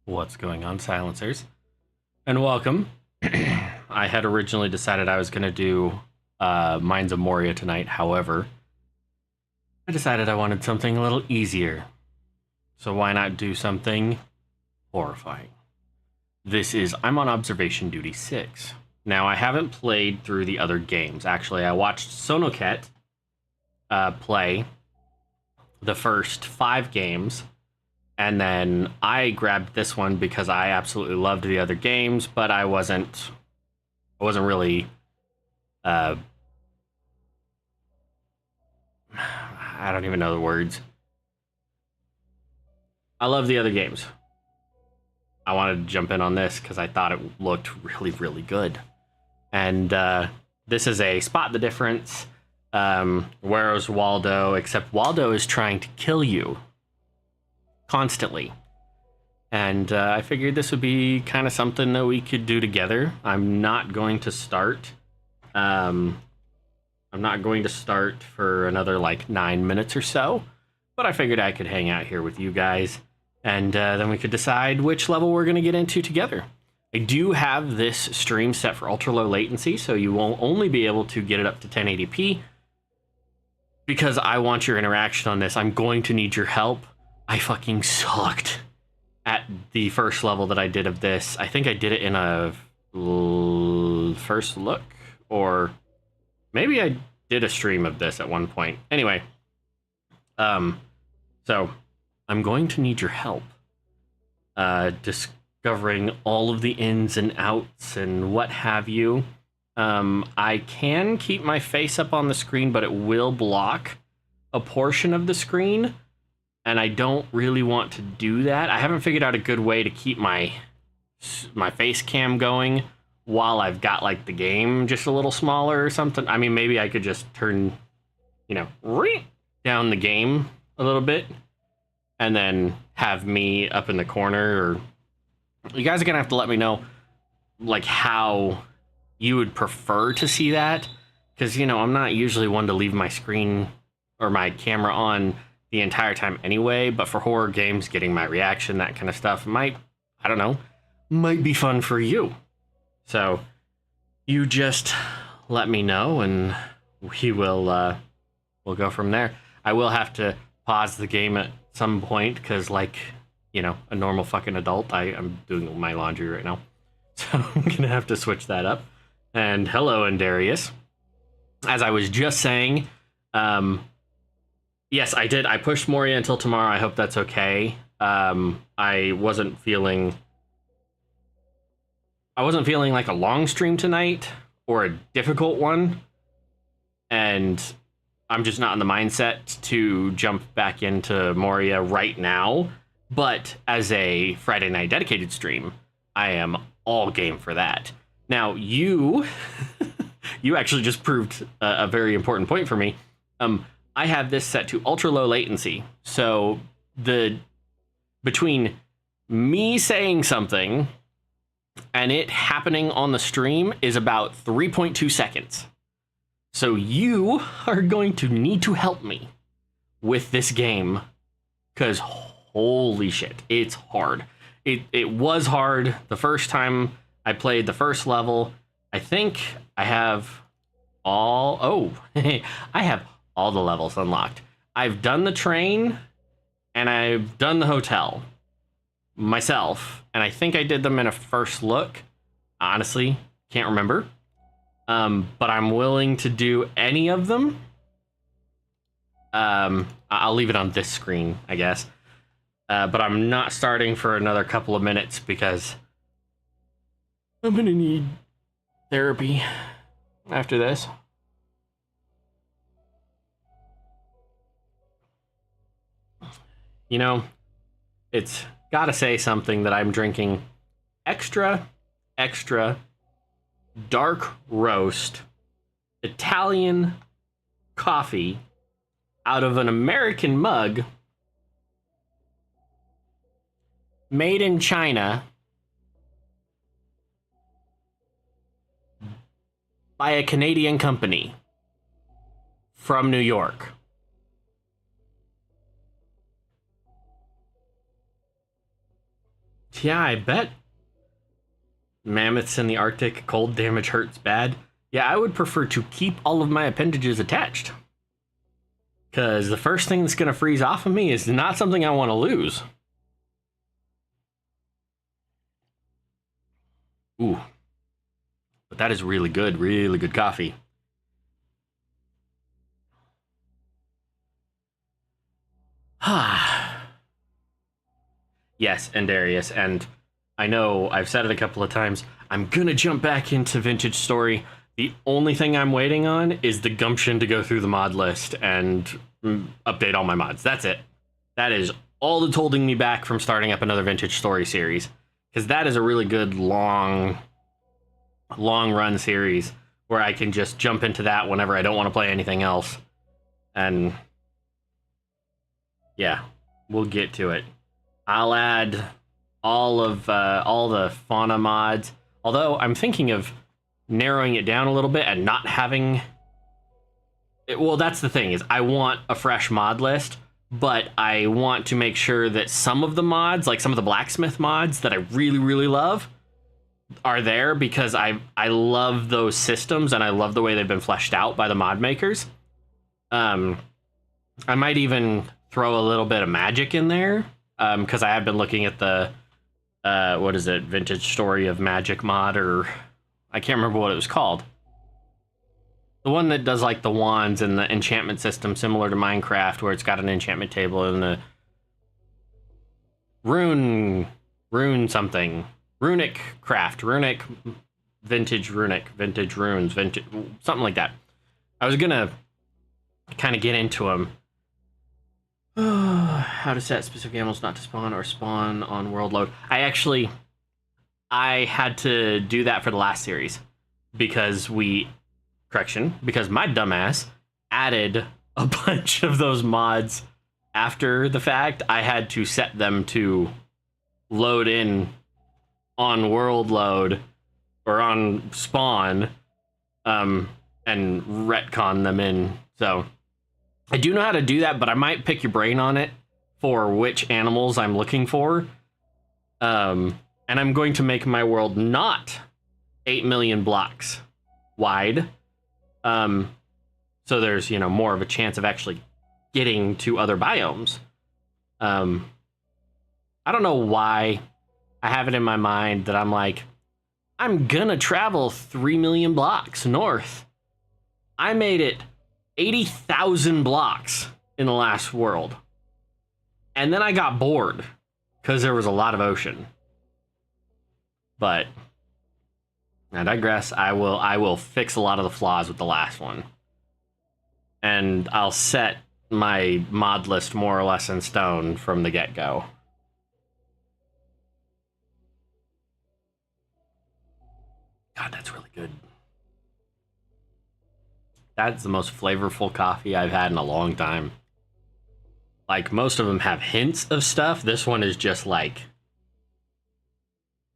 What's going on, silencers? And welcome. I had originally decided I was going to do Mines of Moria tonight. However, I decided I wanted something a little easier. So why not do something horrifying? I'm on Observation Duty 6. Now, I haven't played through the other games. Actually, I watched Sonoket play the first 5 games. And then I grabbed this one because I absolutely loved the other games, but I wasn't really, I don't even know the words. I love the other games. I wanted to jump in on this because I thought it looked really, really good. And this is a Spot the Difference. Where's Waldo? Except Waldo is trying to kill you constantly. And I figured this would be kind of something that we could do together. I'm not going to start. I'm not going to start for another like 9 minutes or so. But I figured I could hang out here with you guys. And then we could decide which level we're going to get into together. I do have this stream set for ultra low latency, so you won't only be able to get it up to 1080p. Because I want your interaction on this, I'm going to need your help. I fucking sucked at the first level that I did of this. I think I did it in a first look, or maybe I did a stream of this at one point. Anyway, so I'm going to need your help discovering all of the ins and outs and what have you. I can keep my face up on the screen, but it will block a portion of the screen. And I don't really want to do that. I haven't figured out a good way to keep my face cam going while I've got like the game just a little smaller or something. I mean, maybe I could just turn, down the game a little bit and then have me up in the corner. Or you guys are gonna have to let me know like how you would prefer to see that, because I'm not usually one to leave my screen or my camera on the entire time anyway, but for horror games, getting my reaction, that kind of stuff might be fun for you. So you just let me know and we'll go from there. I will have to pause the game at some point because a normal fucking adult, I'm doing my laundry right now. So I'm gonna have to switch that up. And hello, Andarius. As I was just saying, yes, I did. I pushed Moria until tomorrow. I hope that's okay. I wasn't feeling like a long stream tonight or a difficult one. And I'm just not in the mindset to jump back into Moria right now. But as a Friday night dedicated stream, I am all game for that. Now, you actually just proved a very important point for me. I have this set to ultra low latency. So between me saying something and it happening on the stream is about 3.2 seconds. So you are going to need to help me with this game because holy shit, it's hard. It was hard the first time I played the first level. I think I have I have all the levels unlocked. I've done the train and I've done the hotel myself, and I think I did them in a first look. Honestly, can't remember. But I'm willing to do any of them. I'll leave it on this screen, I guess. But I'm not starting for another couple of minutes because I'm gonna need therapy after this. It's gotta say something that I'm drinking extra dark roast Italian coffee out of an American mug made in China by a Canadian company from New York. Yeah, I bet mammoths in the Arctic, cold damage hurts bad. Yeah, I would prefer to keep all of my appendages attached. Because the first thing that's going to freeze off of me is not something I want to lose. Ooh. But that is really good coffee. Yes, and Darius, and I know I've said it a couple of times. I'm gonna jump back into Vintage Story. The only thing I'm waiting on is the gumption to go through the mod list and update all my mods. That's it. That is all that's holding me back from starting up another Vintage Story series, because that is a really good long run series where I can just jump into that whenever I don't want to play anything else. And yeah, we'll get to it. I'll add all the fauna mods. Although I'm thinking of narrowing it down a little bit and not having it. Well, that's the thing, is I want a fresh mod list, but I want to make sure that some of the mods, like some of the blacksmith mods that I really love, are there, because I love those systems and I love the way they've been fleshed out by the mod makers. I might even throw a little bit of magic in there, because I have been looking at the what is it, Vintage Story of Magic mod, or I can't remember what it was called. The one that does like the wands and the enchantment system similar to Minecraft, where it's got an enchantment table and the runic craft, runic, vintage runes, vintage, something like that. I was gonna kind of get into them. How to set specific animals not to spawn or spawn on world load. I had to do that for the last series because my dumbass added a bunch of those mods after the fact. I had to set them to load in on world load or on spawn, and retcon them in. So I do know how to do that, but I might pick your brain on it for which animals I'm looking for. And I'm going to make my world not 8 million blocks wide. So there's, more of a chance of actually getting to other biomes. I don't know why I have it in my mind that I'm like, I'm gonna travel 3 million blocks north. I made it 80,000 blocks in the last world. And then I got bored because there was a lot of ocean. But I digress. I will fix a lot of the flaws with the last one. And I'll set my mod list more or less in stone from the get-go. God, that's really good. That's the most flavorful coffee I've had in a long time. Like, most of them have hints of stuff. This one is just like,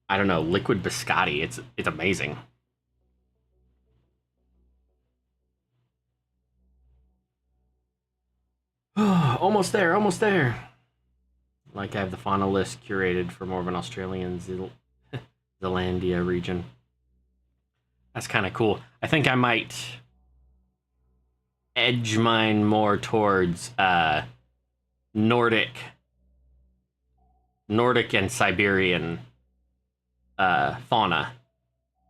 I don't know, liquid biscotti. It's amazing. Almost there. Like, I have the fauna list curated for more of an Australian Zealandia region. That's kind of cool. I think I might edge mine more towards Nordic and Siberian fauna.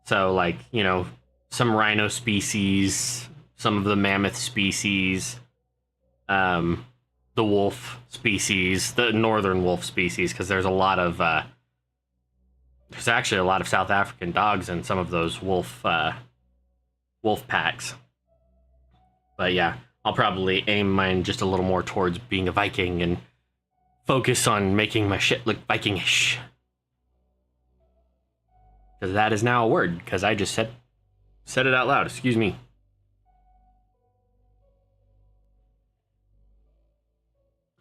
So, like, some rhino species, some of the mammoth species, the wolf species, the northern wolf species, because there's actually a lot of South African dogs in some of those wolf packs. But yeah, I'll probably aim mine just a little more towards being a Viking and focus on making my shit look Vikingish. Because that is now a word, because I just said it out loud. Excuse me.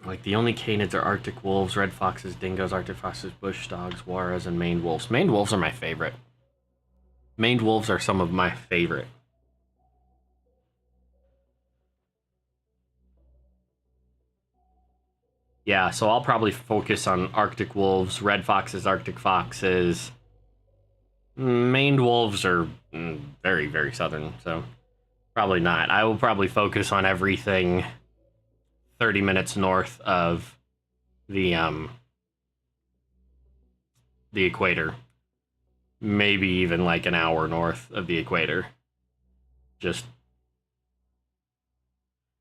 Like, the only canids are Arctic wolves, red foxes, dingoes, Arctic foxes, bush dogs, waras, and maned wolves. Maned wolves are my favorite. Maned wolves are some of my favorite. Yeah, so I'll probably focus on Arctic wolves, red foxes, Arctic foxes. Maned wolves are very, very southern, so probably not. I will probably focus on everything 30 minutes north of the equator. Maybe even like an hour north of the equator. Just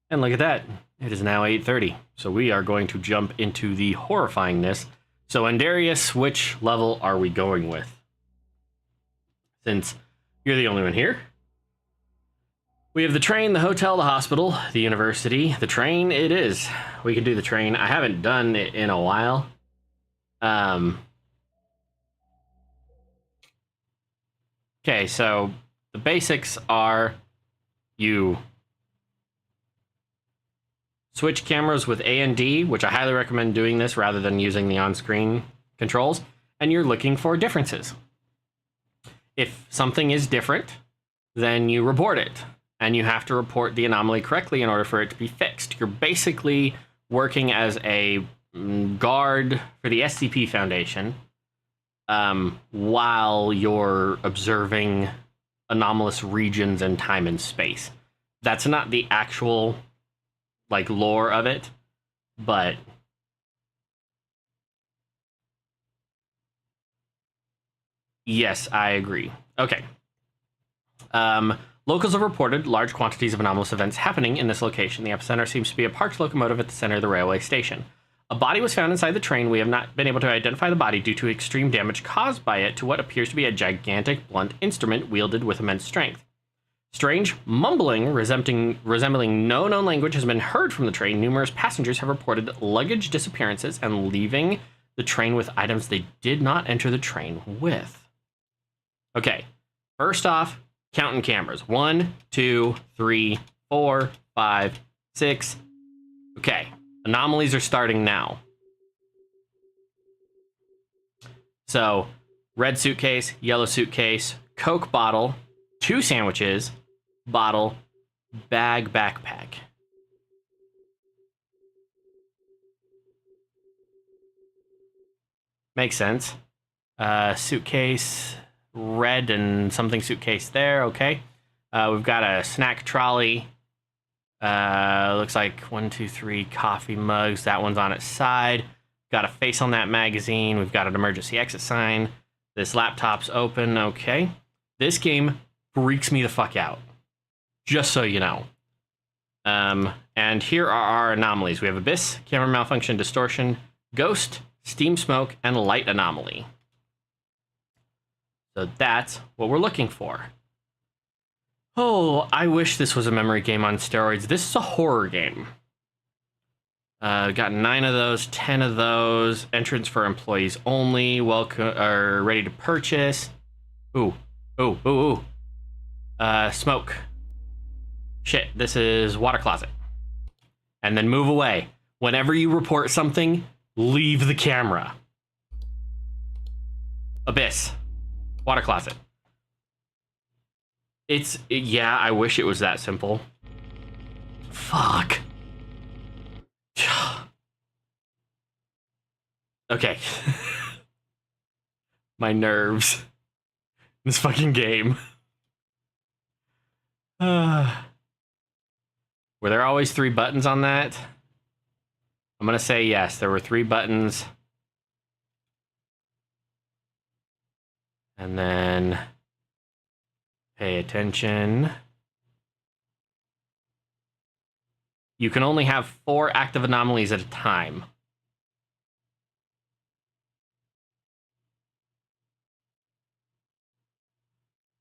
and look at that. It is now 8:30. So we are going to jump into the horrifyingness. So Andarius, which level are we going with? Since you're the only one here. We have the train, the hotel, the hospital, the university. The train, it is. We can do the train. I haven't done it in a while. Okay, so the basics are you switch cameras with A and D, which I highly recommend doing this rather than using the on-screen controls, and you're looking for differences. If something is different, then you report it, and you have to report the anomaly correctly in order for it to be fixed. You're basically working as a guard for the SCP Foundation while you're observing anomalous regions in time and space. That's not the actual like lore of it, but yes, I agree. Okay. Locals have reported large quantities of anomalous events happening in this location. The epicenter seems to be a parked locomotive at the center of the railway station. A body was found inside the train. We have not been able to identify the body due to extreme damage caused by it to what appears to be a gigantic blunt instrument wielded with immense strength. Strange mumbling resembling no known language has been heard from the train. Numerous passengers have reported luggage disappearances and leaving the train with items they did not enter the train with. Okay, first off, counting cameras. 1, 2, 3, 4, 5, 6. Okay, anomalies are starting now. So, red suitcase, yellow suitcase, Coke bottle, 2 sandwiches, bottle, bag, backpack. Makes sense. Suitcase, red and something suitcase there. Okay. We've got a snack trolley. Looks like 1, 2, 3 coffee mugs. That one's on its side. Got a face on that magazine. We've got an emergency exit sign. This laptop's open. Okay. This game freaks me the fuck out. Just so you know. And here are our anomalies. We have Abyss, camera malfunction, distortion, ghost, steam smoke, and light anomaly. So that's what we're looking for. Oh, I wish this was a memory game on steroids. This is a horror game. Got 9 of those, 10 of those. Entrance for employees only. Welcome, or ready to purchase. Ooh. Smoke. Shit, this is water closet. And then move away. Whenever you report something, leave the camera. Abyss. Water closet. Yeah, I wish it was that simple. Fuck. Okay. My nerves. This fucking game. Were there always 3 buttons on that? I'm gonna say yes, there were 3 buttons. And then pay attention. You can only have 4 active anomalies at a time.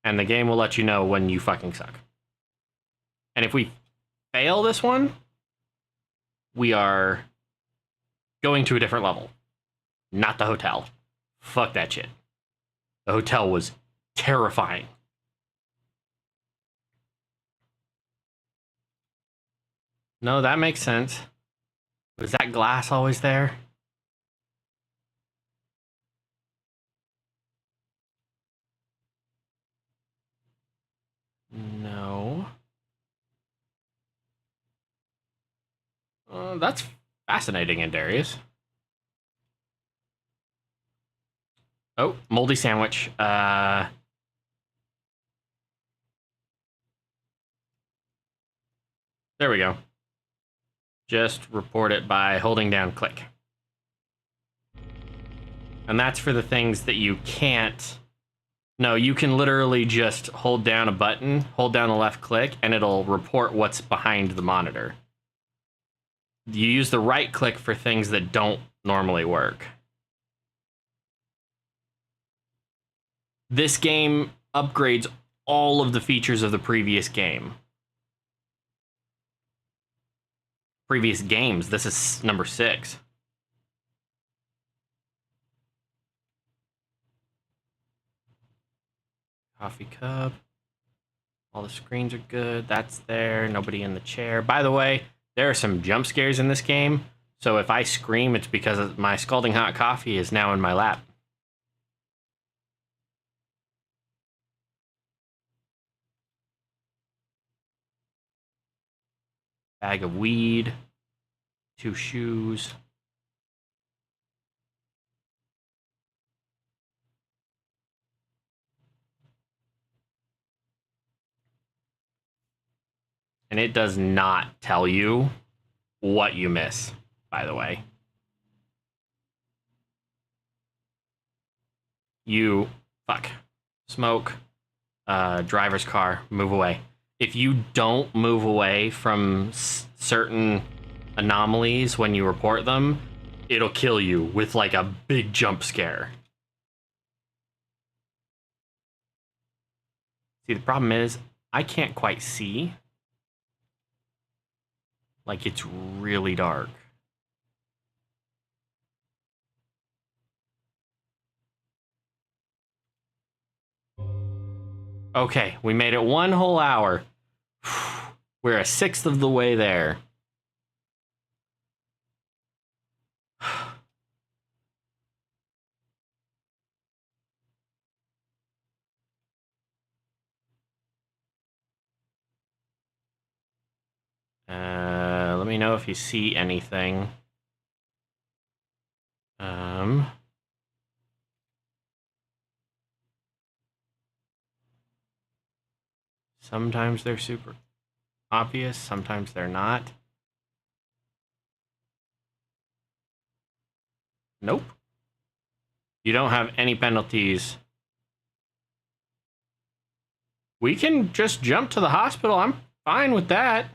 And the game will let you know when you fucking suck. And if we fail this one, we are going to a different level. Not the hotel. Fuck that shit. The hotel was terrifying. No, that makes sense. Was that glass always there? No. That's Fascinating, Indarius. Oh, moldy sandwich. There we go. Just report it by holding down click. And that's for the things that you can't... No, you can literally just hold down a button, hold down the left click, and it'll report what's behind the monitor. You use the right click for things that don't normally work. This game upgrades all of the features of the previous game. Previous games. This is number 6. Coffee cup. All the screens are good. That's there. Nobody in the chair. By the way, there are some jump scares in this game. So if I scream, it's because my scalding hot coffee is now in my lap. Bag of weed. 2 shoes. And it does not tell you what you miss, by the way. Fuck. Smoke. Driver's car. Move away. If you don't move away from certain anomalies when you report them, it'll kill you with like a big jump scare. See, the problem is I can't quite see. Like, it's really dark. Okay, we made it 1 whole hour. We're a 1/6 of the way there. Let me know if you see anything. Sometimes they're super obvious, sometimes they're not. Nope. You don't have any penalties. We can just jump to the hospital. I'm fine with that.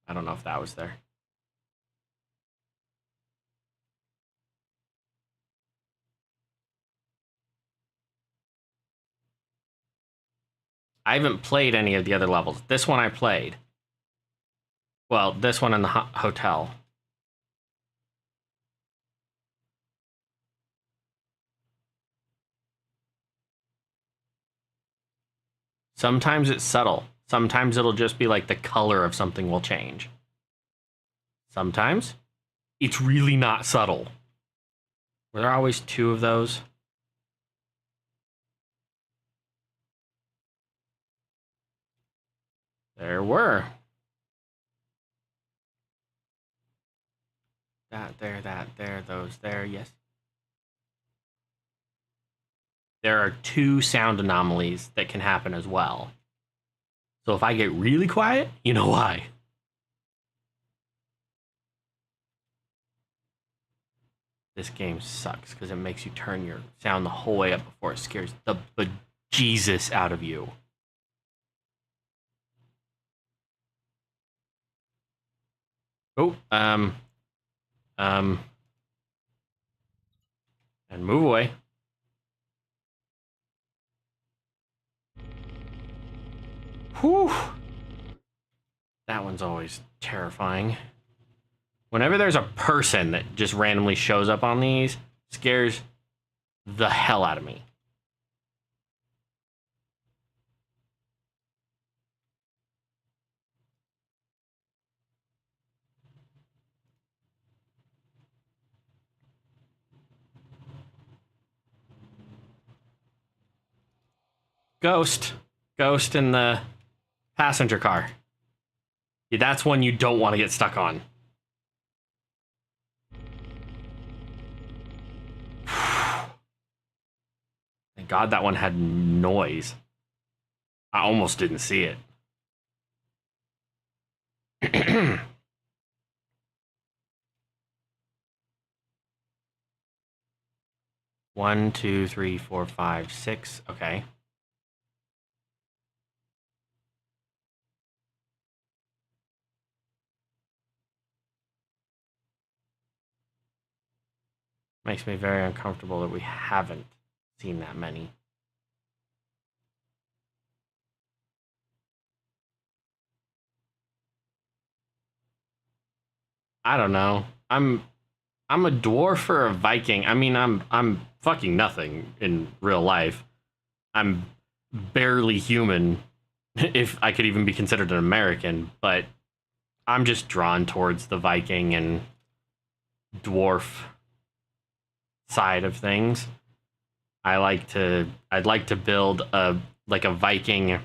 I don't know if that was there. I haven't played any of the other levels. This one I played. Well, this one in the hotel. Sometimes it's subtle. Sometimes it'll just be like the color of something will change. Sometimes it's really not subtle. Were there always 2 of those? There were. That there, those there, yes. There are 2 sound anomalies that can happen as well. So if I get really quiet, you know why. This game sucks because it makes you turn your sound the whole way up before it scares the bejesus out of you. Oh, and move away. Whew. That one's always terrifying. Whenever there's a person that just randomly shows up on these, scares the hell out of me. Ghost in the passenger car. That's one you don't want to get stuck on. Thank God that one had noise. I almost didn't see it. One, two, three, four, five, six. Okay. Makes me very uncomfortable that we haven't seen that many. I don't know. I'm a dwarf or a Viking. I mean, I'm fucking nothing in real life. I'm barely human, if I could even be considered an American, but I'm just drawn towards the Viking and dwarf side of things. I'd like to build a Viking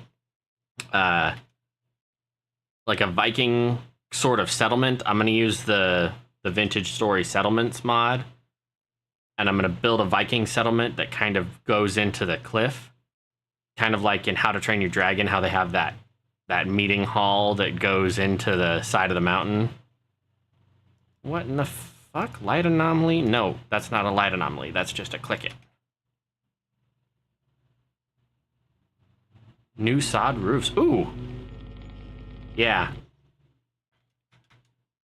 like a Viking sort of settlement. I'm gonna use the Vintage Story Settlements mod, and I'm gonna build a Viking settlement that kind of goes into the cliff, kind of like in How to Train Your Dragon, how they have that meeting hall that goes into the side of the mountain. What in the fuck? Light anomaly? No, that's not a light anomaly. That's just a click it. New sod roofs. Ooh. Yeah.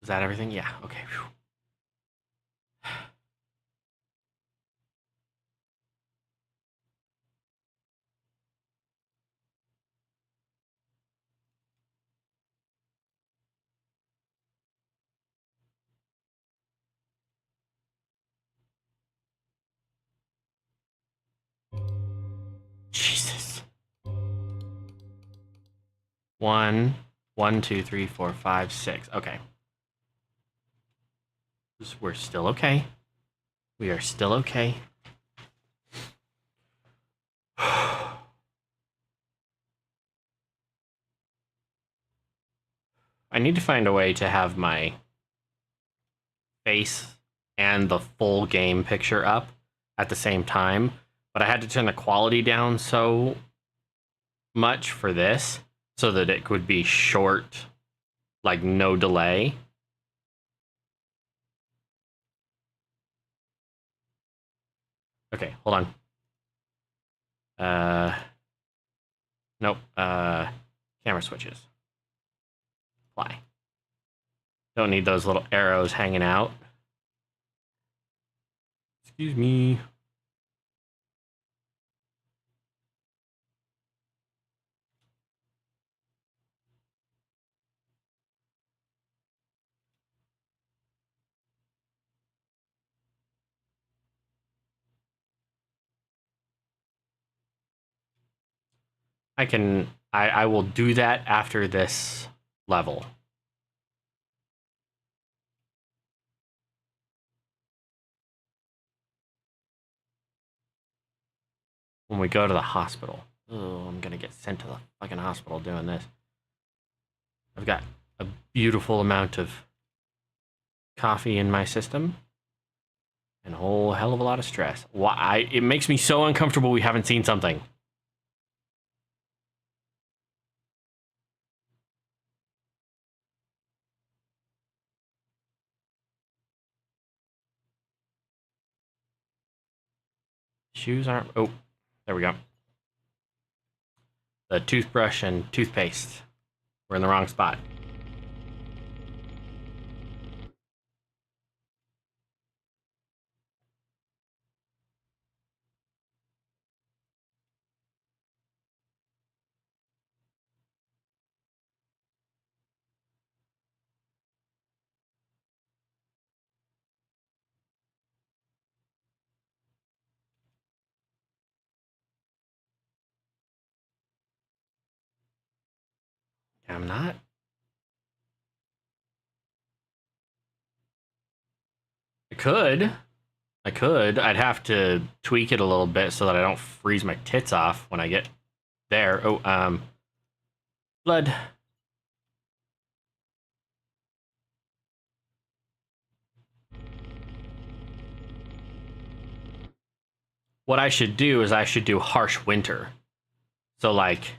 Is that everything? Yeah. Okay. Whew. Jesus. 1, 1, 2, 3, 4, 5, 6. Okay. We're still okay. We are still okay. I need to find a way to have my face and the full game picture up at the same time, but I had to turn the quality down so much for this so that it could be short, like no delay. Okay, hold on. Nope. Camera switches. Apply. Don't need those little arrows hanging out. Excuse me. I will do that after this level. When we go to the hospital. Oh, I'm gonna get sent to the fucking hospital doing this. I've got a beautiful amount of coffee in my system and a whole hell of a lot of stress. Why? It makes me so uncomfortable we haven't seen something. Shoes aren't... Oh, there we go. The toothbrush and toothpaste. We're in the wrong spot. I'm not. I could. I could. I'd have to tweak it a little bit so that I don't freeze my tits off when I get there. Oh, blood. what I should do is I should do harsh winter. So like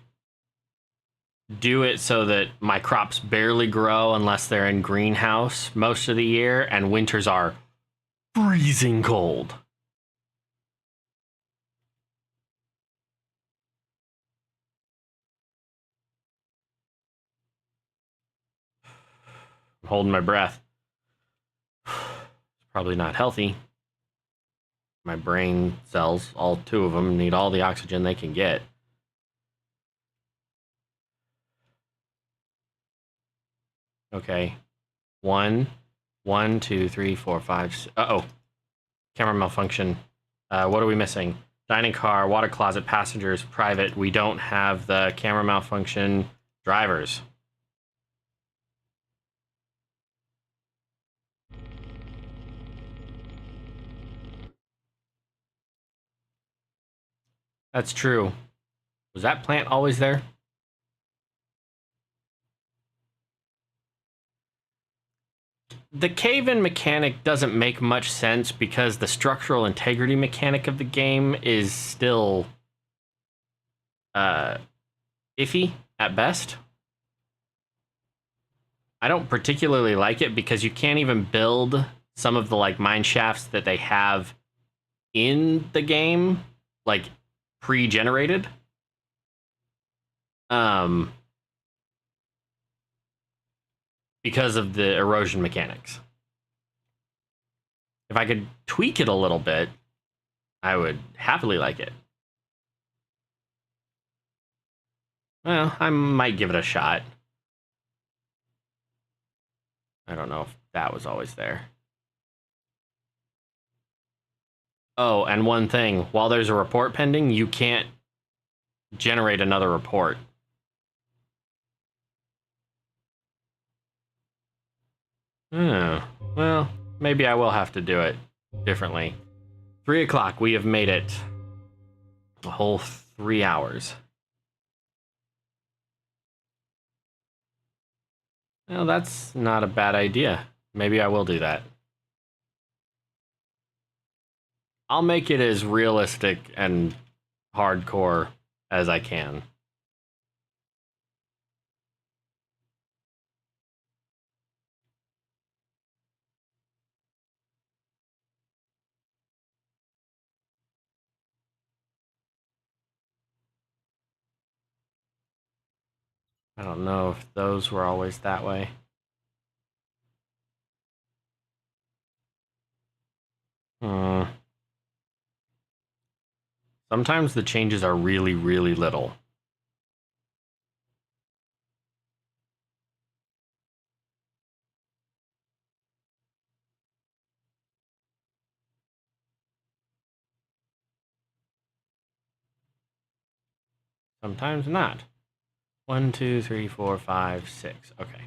do it so that my crops barely grow unless they're in greenhouse most of the year, and winters are freezing cold. I'm holding my breath. It's probably not healthy. My brain cells, all two of them, need all the oxygen they can get. Okay. One, 2, 3, 4, 5. Uh-oh. Camera malfunction. What are we missing? Dining car, water closet, passengers, private. We don't have the camera malfunction drivers. That's true. Was that plant always there? The cave-in mechanic doesn't make much sense because the structural integrity mechanic of the game is still iffy at best. I don't particularly like it because you can't even build some of the like mine shafts that they have in the game like pre-generated. Because of the erosion mechanics. If I could tweak it a little bit, I would happily like it. Well, I might give it a shot. I don't know if that was always there. Oh, and one thing, while there's a report pending, you can't generate another report. Oh, well, maybe I will have to do it differently. 3 o'clock, we have made it. A whole 3 hours. Well, that's not a bad idea. Maybe I will do that. I'll make it as realistic and hardcore as I can. I don't know if those were always that way. Hmm. Sometimes the changes are really, really little. Sometimes not. 1, 2, 3, 4, 5, 6. Okay.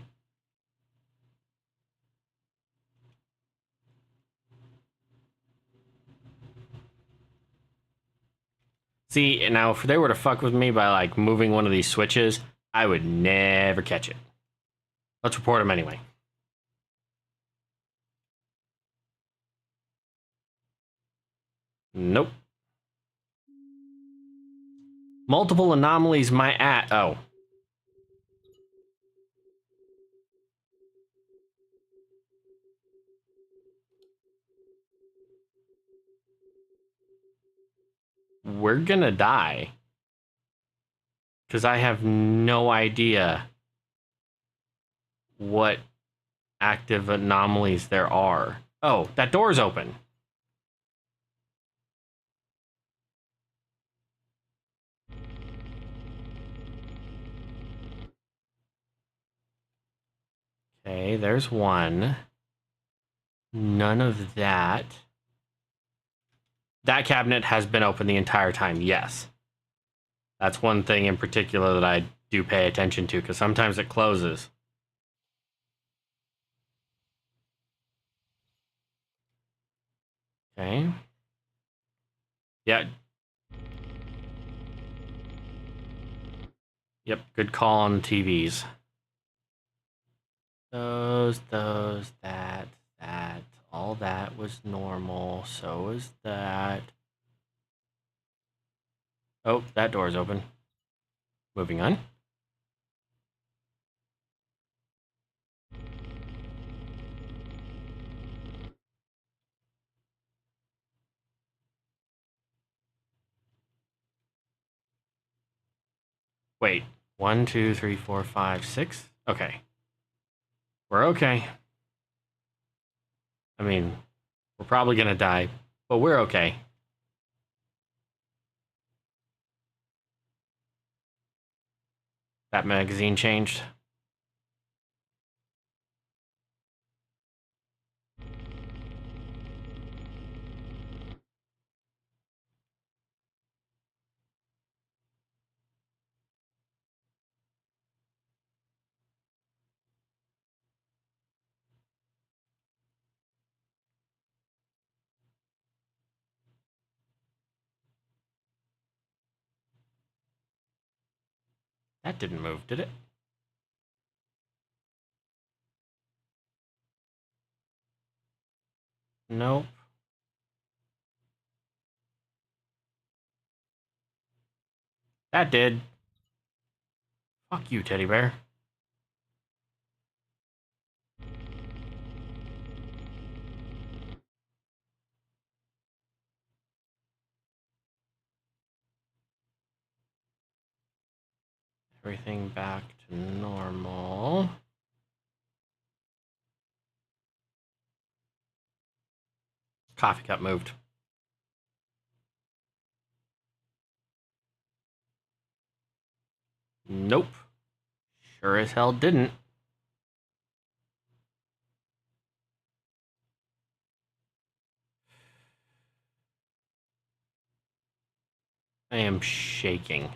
See, now if they were to fuck with me by like moving one of these switches, I would never catch it. Let's report them anyway. Nope. Multiple anomalies oh. We're gonna die. Because I have no idea what active anomalies there are. Oh, that door's open. Okay, there's one. None of that. That cabinet has been open the entire time, yes. That's one thing in particular that I do pay attention to, because sometimes it closes. Okay. Yeah. Yep, good call on TVs. Those, that, all that was normal. So is that. Oh, that door is open. Moving on. Wait. 1, 2, 3, 4, 5, 6. Okay. We're okay. I mean, we're probably gonna die, but we're okay. That magazine changed. That didn't move, did it? Nope. That did. Fuck you, teddy bear. Everything back to normal. Coffee cup moved. Nope. Sure as hell didn't. I am shaking.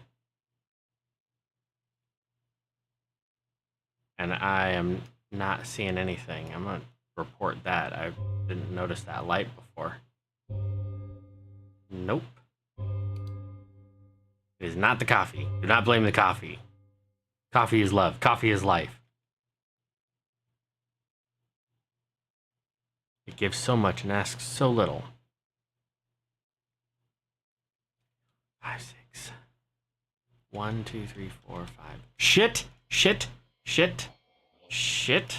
And I am not seeing anything. I'm gonna report that. I didn't notice that light before. Nope. It is not the coffee. Do not blame the coffee. Coffee is love. Coffee is life. It gives so much and asks so little. 5, 6. 1, 2, 3, 4, 5. Shit! Shit! Shit! Shit!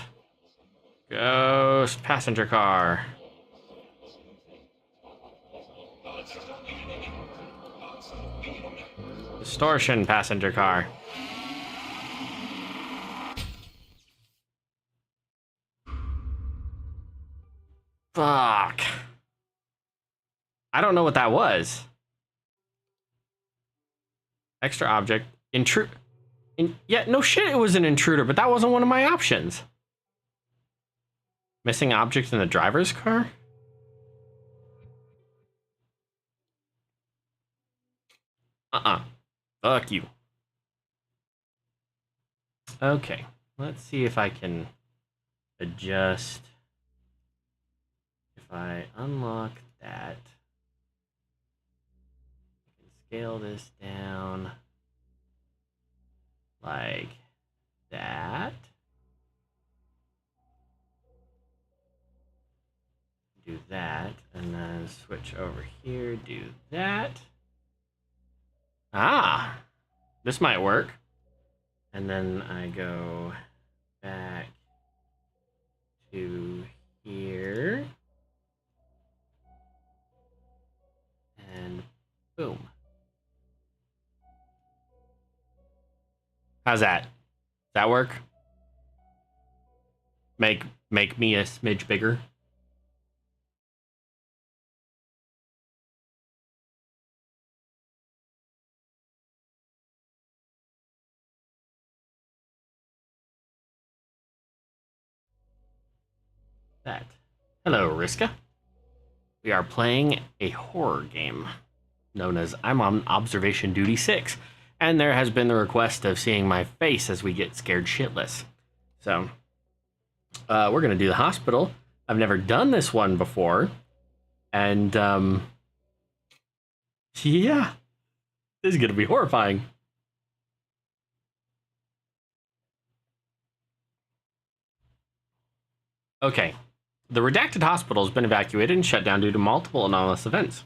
Ghost passenger car. Distortion passenger car. Fuck. I don't know what that was. Extra object. Yeah, no shit, it was an intruder, but that wasn't one of my options. Missing object in the driver's car? Fuck you. Okay, let's see if I can adjust. If I unlock that, I can scale this down like that. Do that, and then switch over here, do that. Ah, this might work. And then I go back to here. And boom. How's that? Does that work? Make me a smidge bigger. That. Hello, Riska. We are playing a horror game known as I'm on Observation Duty 6, and there has been the request of seeing my face as we get scared shitless. So, we're going to do the hospital. I've never done this one before, and, yeah, this is going to be horrifying. Okay, the redacted hospital has been evacuated and shut down due to multiple anomalous events.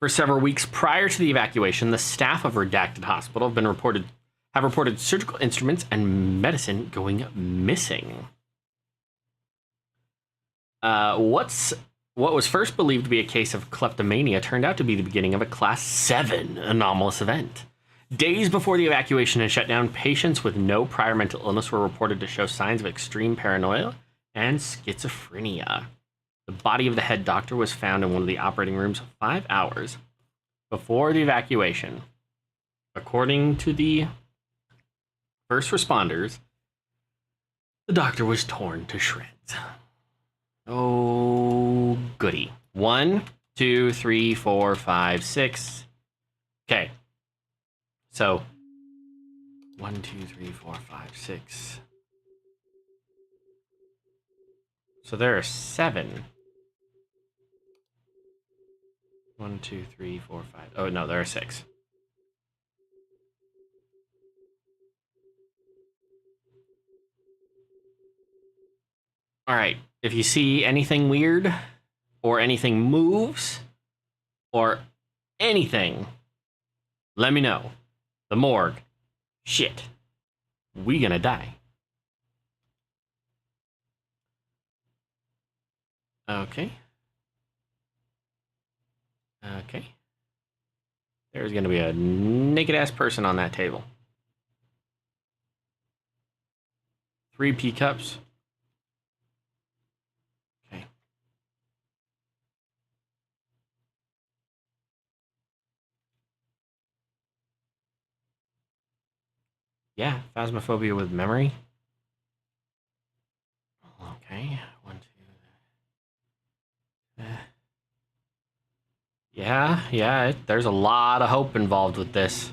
For several weeks prior to the evacuation, the staff of Redacted Hospital have reported surgical instruments and medicine going missing. What was first believed to be a case of kleptomania turned out to be the beginning of a Class 7 anomalous event. Days before the evacuation and shutdown, patients with no prior mental illness were reported to show signs of extreme paranoia and schizophrenia. The body of the head doctor was found in one of the operating rooms 5 hours before the evacuation. According to the first responders, the doctor was torn to shreds. Oh, goody. 1, 2, 3, 4, 5, 6. Okay. So, 1, 2, 3, 4, 5, 6. So there are 7. 1, 2, 3, 4, 5. Oh, no, there are 6. All right. If you see anything weird, or anything moves, or anything, let me know. The morgue. Shit. We gonna die. Okay. Okay. There's gonna be a naked-ass person on that table. 3 pea cups. Okay. Yeah, phasmophobia with memory. Okay, 1, 2. Yeah, there's a lot of hope involved with this.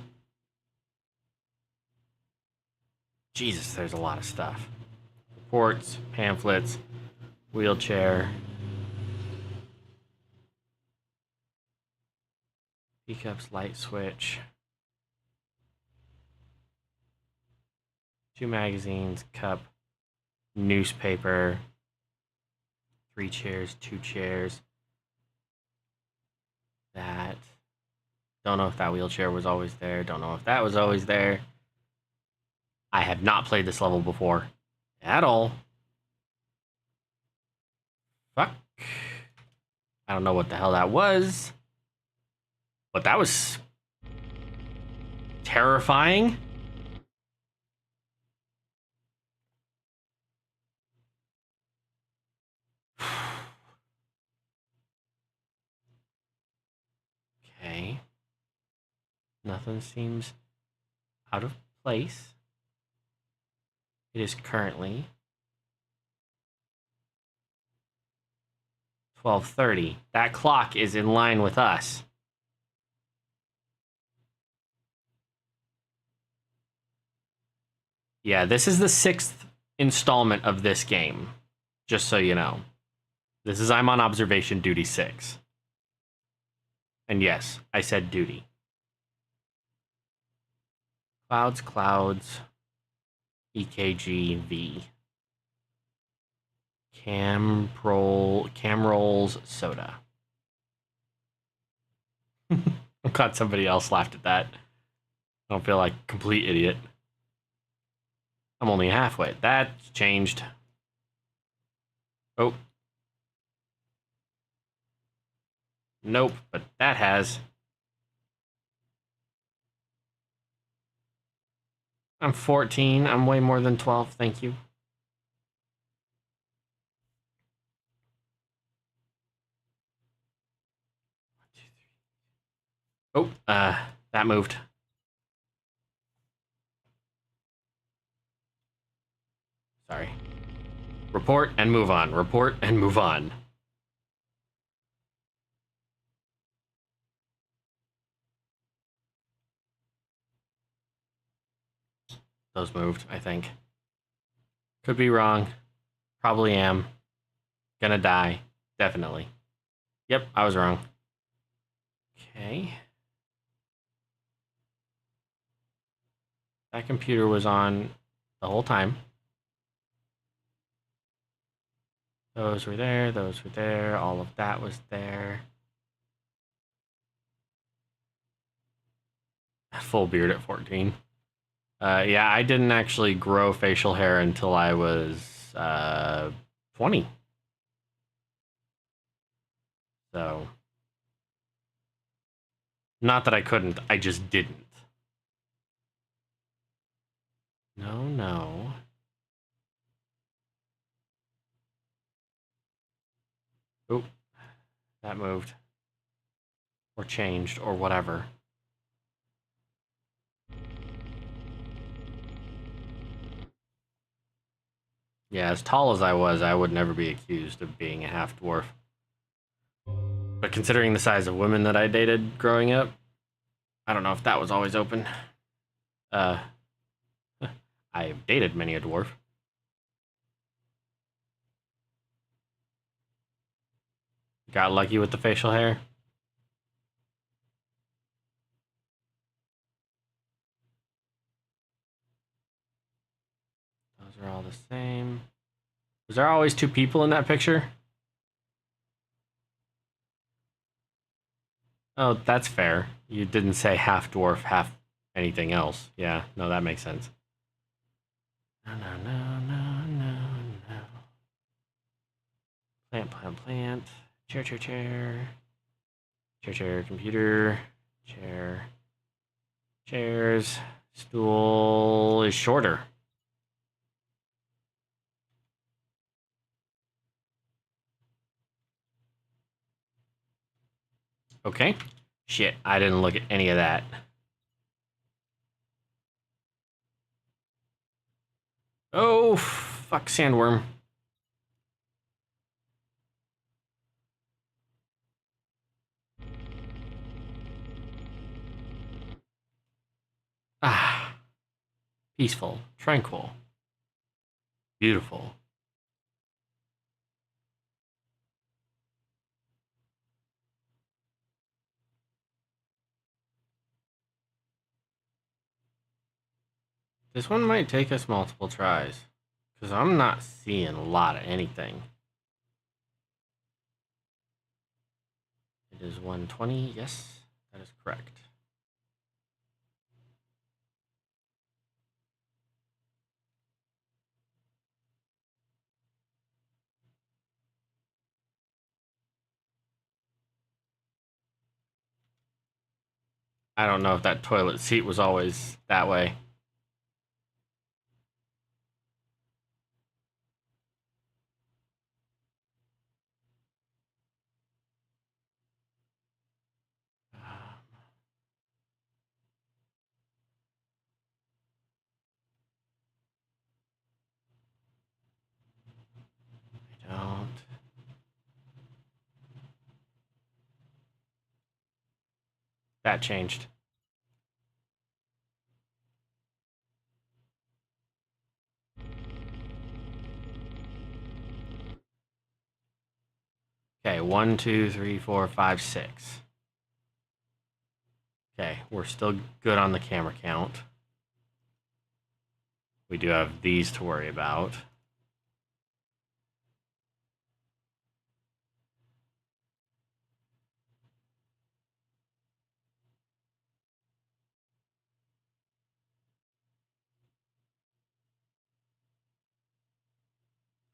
Jesus, there's a lot of stuff. Reports, pamphlets, wheelchair. Teacups, light switch. 2 magazines, cup, newspaper. 3 chairs, 2 chairs. That. Don't know if that wheelchair was always there. Don't know if that was always there. I have not played this level before at all. Fuck. I don't know what the hell that was. But that was terrifying. Okay. Nothing seems out of place. It is currently 12:30. That clock is in line with us. Yeah, this is the 6th installment of this game. Just so you know. This is I'm on observation duty 6. And yes, I said duty. Clouds. EKG V. Camrolls soda. I'm glad somebody else laughed at that. I don't feel like a complete idiot. I'm only halfway. That's changed. Oh. Nope, but that has. I'm 14. I'm way more than 12. Thank you. Oh, that moved. Sorry. Report and move on. Report and move on. Those moved, I think. Could be wrong. Probably am. Gonna die. Definitely. Yep, I was wrong. Okay. That computer was on the whole time. Those were there, all of that was there. full beard at 14. Yeah, I didn't actually grow facial hair until I was 20. So, not that I couldn't, I just didn't. No, no. Oh, that moved. Or changed, or whatever. Yeah, as tall as I was, I would never be accused of being a half dwarf. But considering the size of women that I dated growing up, I don't know if that was always open. Uh, I've dated many a dwarf. Got lucky with the facial hair. Those are all the same. Was there always two people in that picture? Oh, that's fair. You didn't say half dwarf, half anything else. Yeah, no, that makes sense. No, no, no, no, no, no. Plant, plant, plant. Chair, chair, chair. Chair, chair, computer. Chair. Chairs. Stool is shorter. Okay. Shit, I didn't look at any of that. Oh, fuck, sandworm. Ah, peaceful, tranquil, beautiful. This one might take us multiple tries, because I'm not seeing a lot of anything. It is 120, yes, that is correct. I don't know if that toilet seat was always that way. I don't. That changed. Okay, 1, 2, 3, 4, 5, 6. Okay, we're still good on the camera count. We do have these to worry about.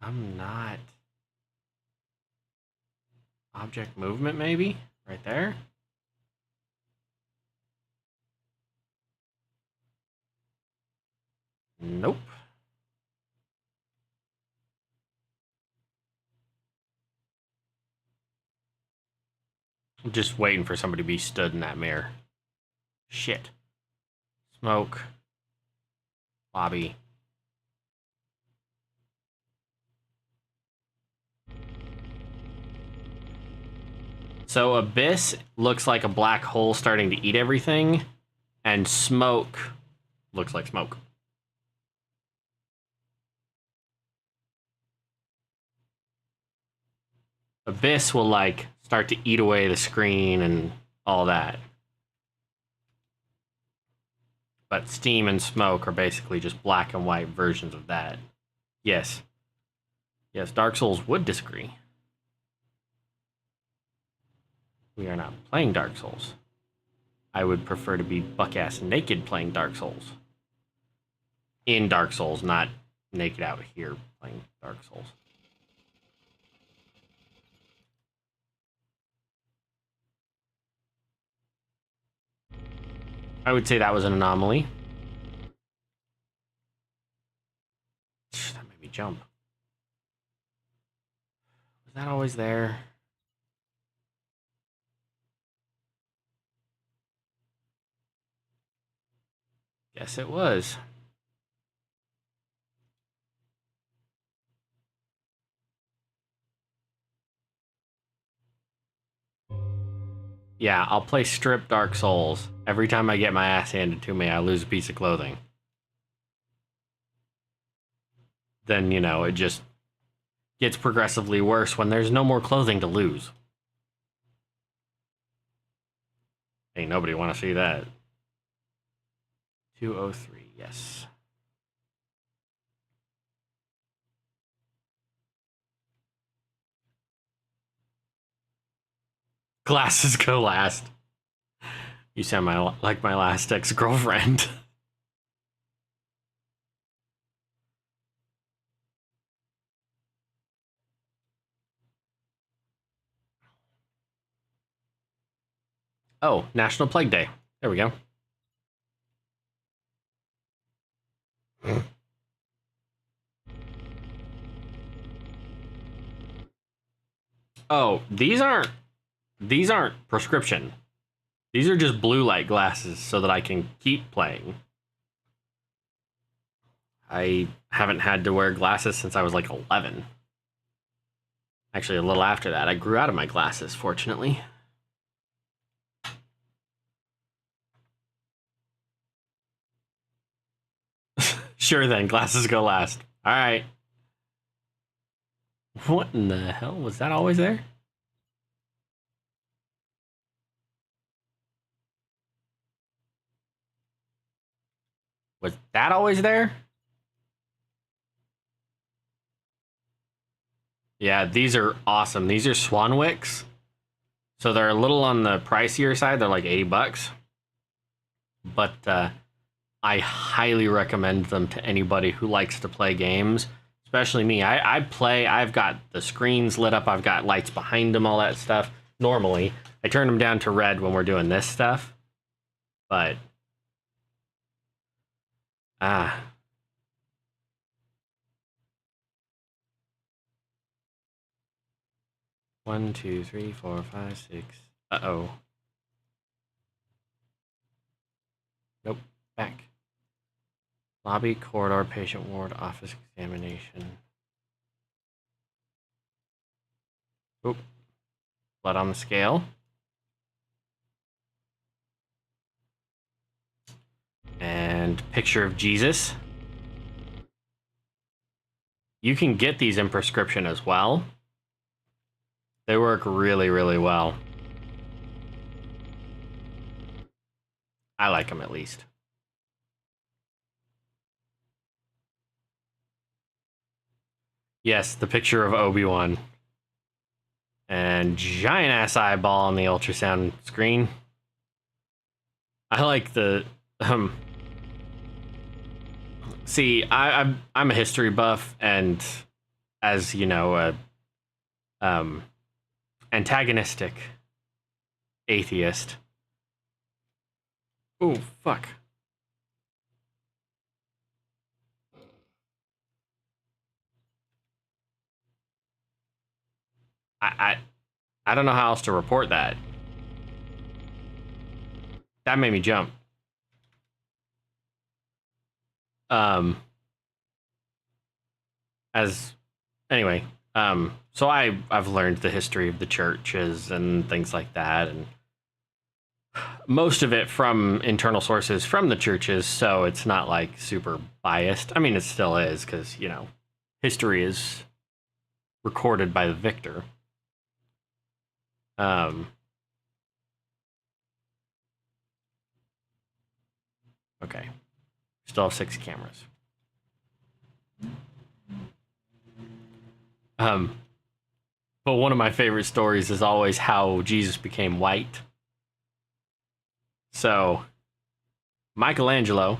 I'm not. Object movement, maybe? Right there? Nope. I'm just waiting for somebody to be stood in that mirror. Shit. Smoke. Lobby. So Abyss looks like a black hole starting to eat everything, and Smoke looks like smoke. Abyss will like start to eat away the screen and all that. But Steam and Smoke are basically just black and white versions of that. Yes. Yes, Dark Souls would disagree. We are not playing Dark Souls. I would prefer to be buck-ass naked playing Dark Souls. In Dark Souls, not naked out here playing Dark Souls. I would say that was an anomaly. That made me jump. Was that always there? Yes, it was. Yeah, I'll play strip Dark Souls. Every time I get my ass handed to me, I lose a piece of clothing. Then, you know, it just gets progressively worse when there's no more clothing to lose. Ain't nobody want to see that. 203, yes. Glasses go last. You sound like my last ex-girlfriend. Oh, National Plague Day. There we go. Oh, these aren't prescription. These are just blue light glasses so that I can keep playing. I haven't had to wear glasses since I was like 11. Actually, a little after that. I grew out of my glasses, fortunately. Sure then, glasses go last. All right. What in the hell? Was that always there? Was that always there? Yeah, these are awesome. These are Swanwicks. So they're a little on the pricier side. They're like 80 bucks. But I highly recommend them to anybody who likes to play games, especially me. I play, I've got the screens lit up, I've got lights behind them, all that stuff. Normally, I turn them down to red when we're doing this stuff. But, One, two, three, four, five, six. Uh-oh. Nope, back. Lobby, corridor, patient ward, office examination. Oop. Blood on the scale. And picture of Jesus. You can get these in prescription as well. They work really, really well. I like them at least. Yes, the picture of Obi-Wan. And giant ass eyeball on the ultrasound screen. I like the see, I'm a history buff, and as you know, antagonistic atheist. Oh fuck. I don't know how else to report that. That made me jump. Anyway, so I've learned the history of the churches and things like that, and most of it from internal sources from the churches, so it's not like super biased. I mean, it still is, because, you know, history is recorded by the victor. Okay. Still have 6 cameras. But one of my favorite stories is always how Jesus became white. So, Michelangelo,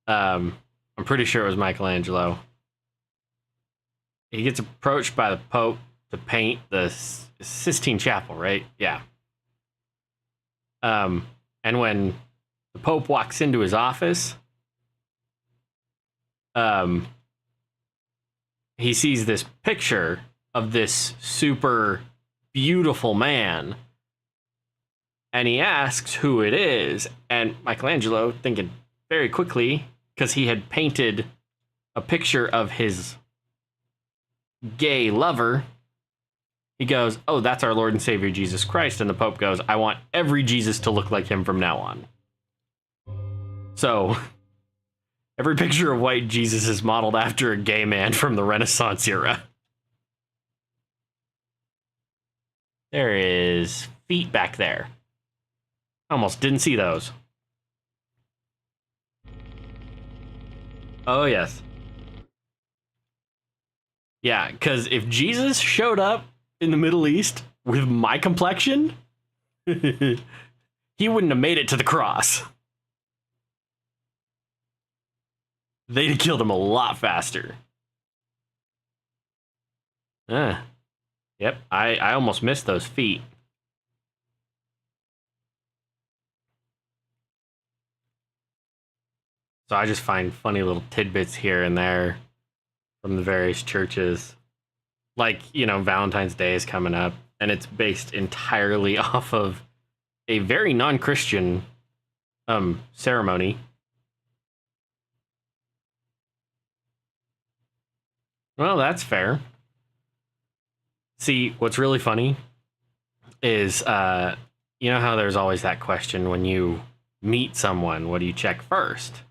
I'm pretty sure it was Michelangelo. He gets approached by the Pope to paint the Sistine Chapel, right? Yeah. And when the Pope walks into his office, he sees this picture of this super beautiful man, and he asks who it is. And Michelangelo, thinking very quickly, because he had painted a picture of his gay lover, he goes, "Oh, that's our Lord and Savior Jesus Christ." And the Pope goes, "I want every Jesus to look like him from now on." So every picture of white Jesus is modeled after a gay man from the Renaissance era. There is feet back there. Almost didn't see those. Oh, yes. Yeah, because if Jesus showed up in the Middle East with my complexion, he wouldn't have made it to the cross. They'd have killed him a lot faster. Yep, I almost missed those feet. So I just find funny little tidbits here and there from the various churches. Like, Valentine's Day is coming up, and it's based entirely off of a very non-Christian ceremony. Well, that's fair. See, what's really funny is, you know how there's always that question when you meet someone, what do you check first?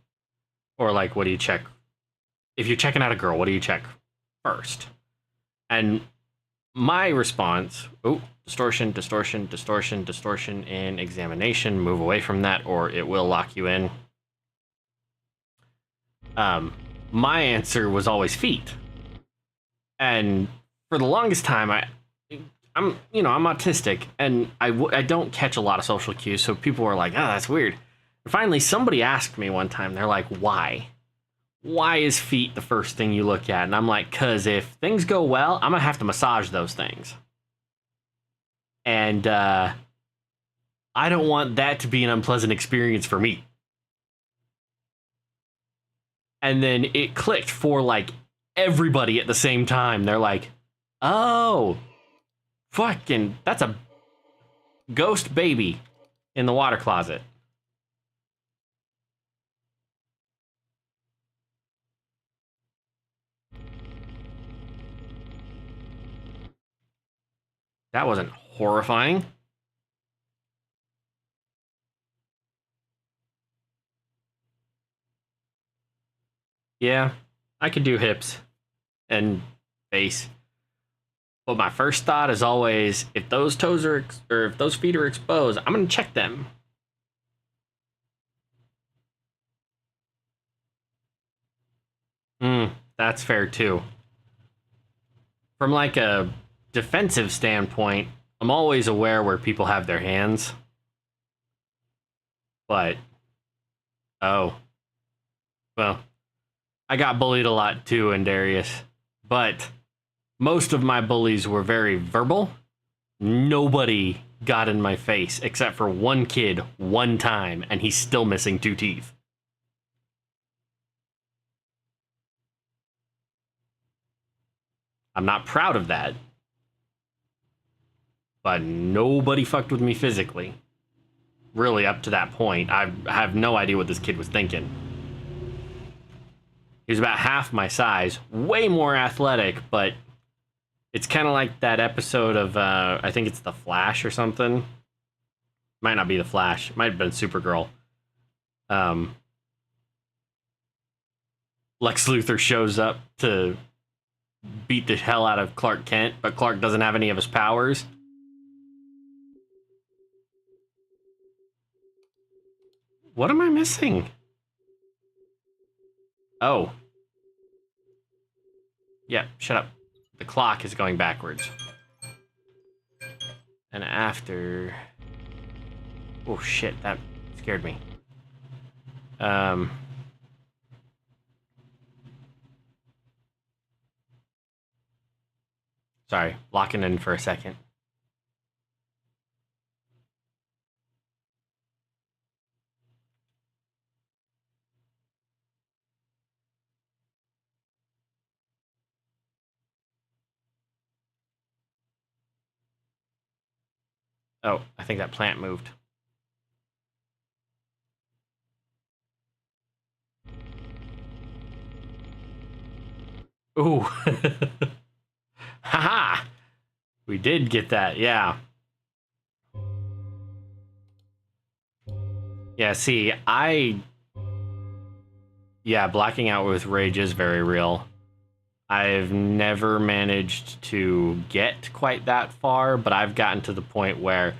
Or like, what do you check? If you're checking out a girl, what do you check first? And my response, distortion, distortion, distortion, distortion in examination, move away from that or it will lock you in. My answer was always feet. And for the longest time, I'm autistic, and I don't catch a lot of social cues, so people were like, "Oh, that's weird." And finally, somebody asked me one time, they're like, "Why? Why is feet the first thing you look at?" And I'm like, "'Cause if things go well, I'm gonna have to massage those things. And I don't want that to be an unpleasant experience for me." And then it clicked for like everybody at the same time. They're like, "Oh, fucking, that's a ghost baby in the water closet." That wasn't horrifying. Yeah, I could do hips and face. But my first thought is always, if those toes are, or if those feet are exposed, I'm gonna check them. That's fair too. From like a defensive standpoint, I'm always aware where people have their hands. But, oh, well, I got bullied a lot too in Darius. But most of my bullies were very verbal. Nobody got in my face except for one kid one time, and he's still missing 2 teeth. I'm not proud of that, but nobody fucked with me physically. Really, up to that point, I have no idea what this kid was thinking. He was about half my size, way more athletic, but it's kind of like that episode of, I think it's The Flash or something. Might not be The Flash. It might have been Supergirl. Lex Luthor shows up to beat the hell out of Clark Kent, but Clark doesn't have any of his powers. What am I missing? Oh. Yeah, shut up. The clock is going backwards. And after... Oh shit, that scared me. Sorry, locking in for a second. Oh, I think that plant moved. Ooh. Haha! We did get that, yeah. Yeah, see, yeah, blacking out with rage is very real. I've never managed to get quite that far, but I've gotten to the point where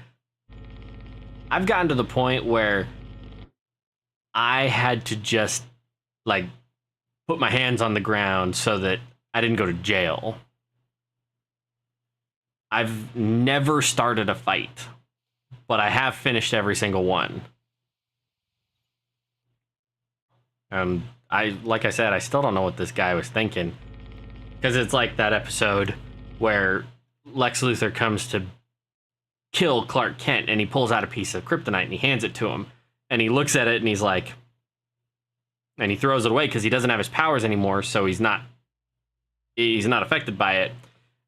I had to just like put my hands on the ground so that I didn't go to jail. I've never started a fight, but I have finished every single one. Like I said, I still don't know what this guy was thinking. Because it's like that episode where Lex Luthor comes to kill Clark Kent and he pulls out a piece of kryptonite and he hands it to him. And he looks at it and he's like, and he throws it away because he doesn't have his powers anymore, so he's not affected by it.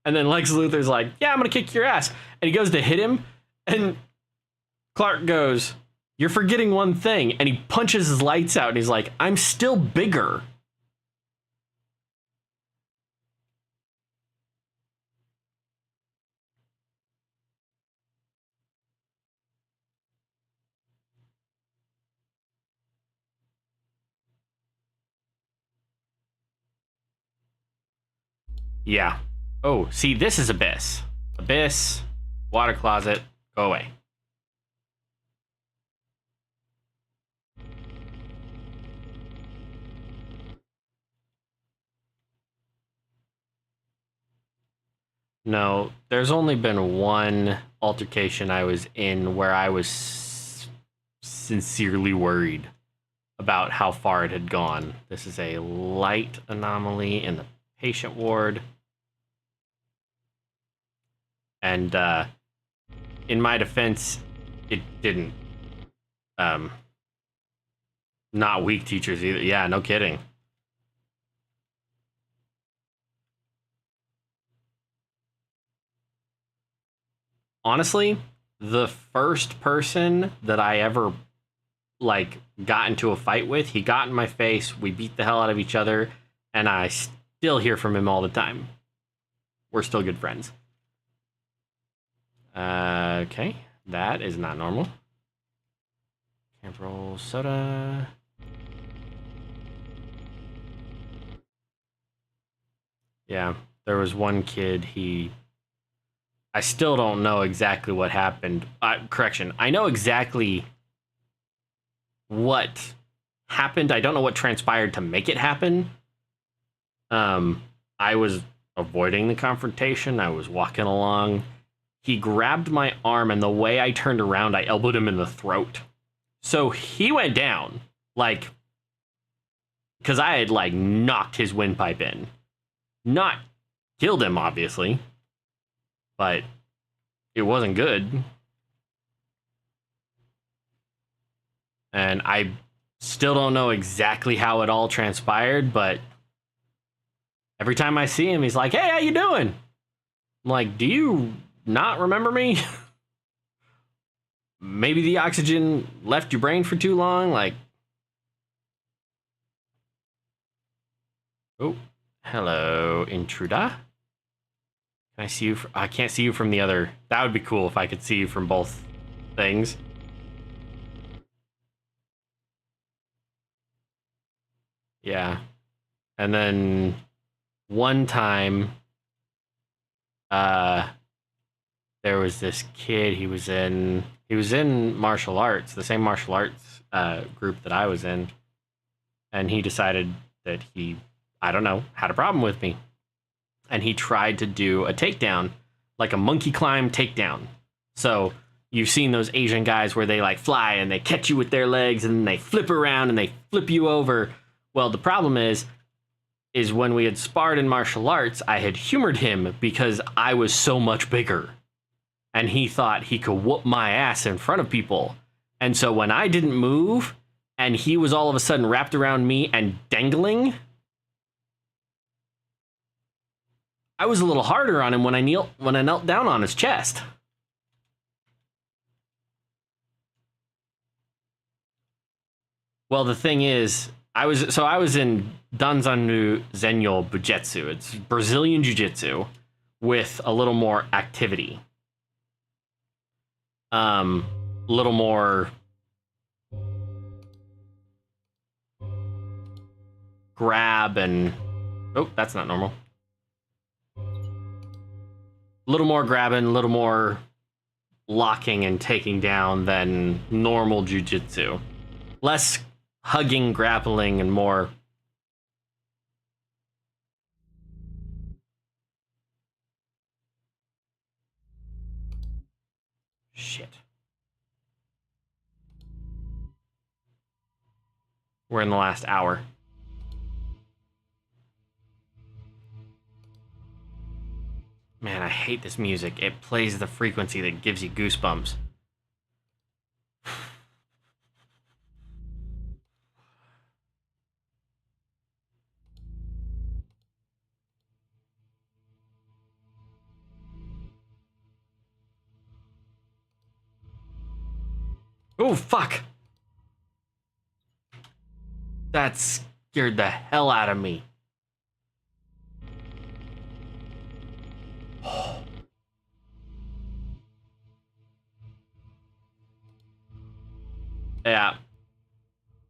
And then Lex Luthor's like, yeah, I'm gonna kick your ass. And he goes to hit him, and Clark goes, you're forgetting one thing. And he punches his lights out and he's like, I'm still bigger. Yeah. Oh, see, this is Abyss. Abyss, water closet, go away. No, there's only been one altercation I was in where I was sincerely worried about how far it had gone. This is a light anomaly in the patient ward. And in my defense, it didn't. Not weak teachers either. Yeah, no kidding. Honestly, the first person that I ever like got into a fight with, he got in my face, we beat the hell out of each other, and I still hear from him all the time. We're still good friends. Okay, that is not normal. Camp roll soda. Yeah, there was one kid, I still don't know exactly what happened. Correction, I know exactly what happened. I don't know what transpired to make it happen. I was avoiding the confrontation. I was walking along. He grabbed my arm, and the way I turned around, I elbowed him in the throat. So he went down, like, because I had, like, knocked his windpipe in. Not killed him, obviously, but it wasn't good. And I still don't know exactly how it all transpired, but every time I see him, he's like, hey, how you doing? I'm like, do you not remember me? Maybe the oxygen left your brain for too long? Like, oh, hello, intruder. Can I see you? I can't see you from the other. That would be cool if I could see you from both things. Yeah. And then one time, there was this kid, he was in martial arts, the same martial arts group that I was in. And he decided that he, I don't know, had a problem with me. And he tried to do a takedown, like a monkey climb takedown. So you've seen those Asian guys where they like fly and they catch you with their legs and then they flip around and they flip you over. Well, the problem is when we had sparred in martial arts, I had humored him because I was so much bigger. And he thought he could whoop my ass in front of people. And so when I didn't move and he was all of a sudden wrapped around me and dangling, I was a little harder on him when I knelt down on his chest. Well, the thing is, I was in Danzanryu Zenyo Bujutsu. It's Brazilian Jiu-Jitsu with a little more activity. Little more grab and... Oh, that's not normal. A little more grabbing, a little more locking and taking down than normal jiu-jitsu. Less hugging, grappling, and more... Shit. We're in the last hour. Man, I hate this music. It plays the frequency that gives you goosebumps. Oh, fuck! That scared the hell out of me. Yeah.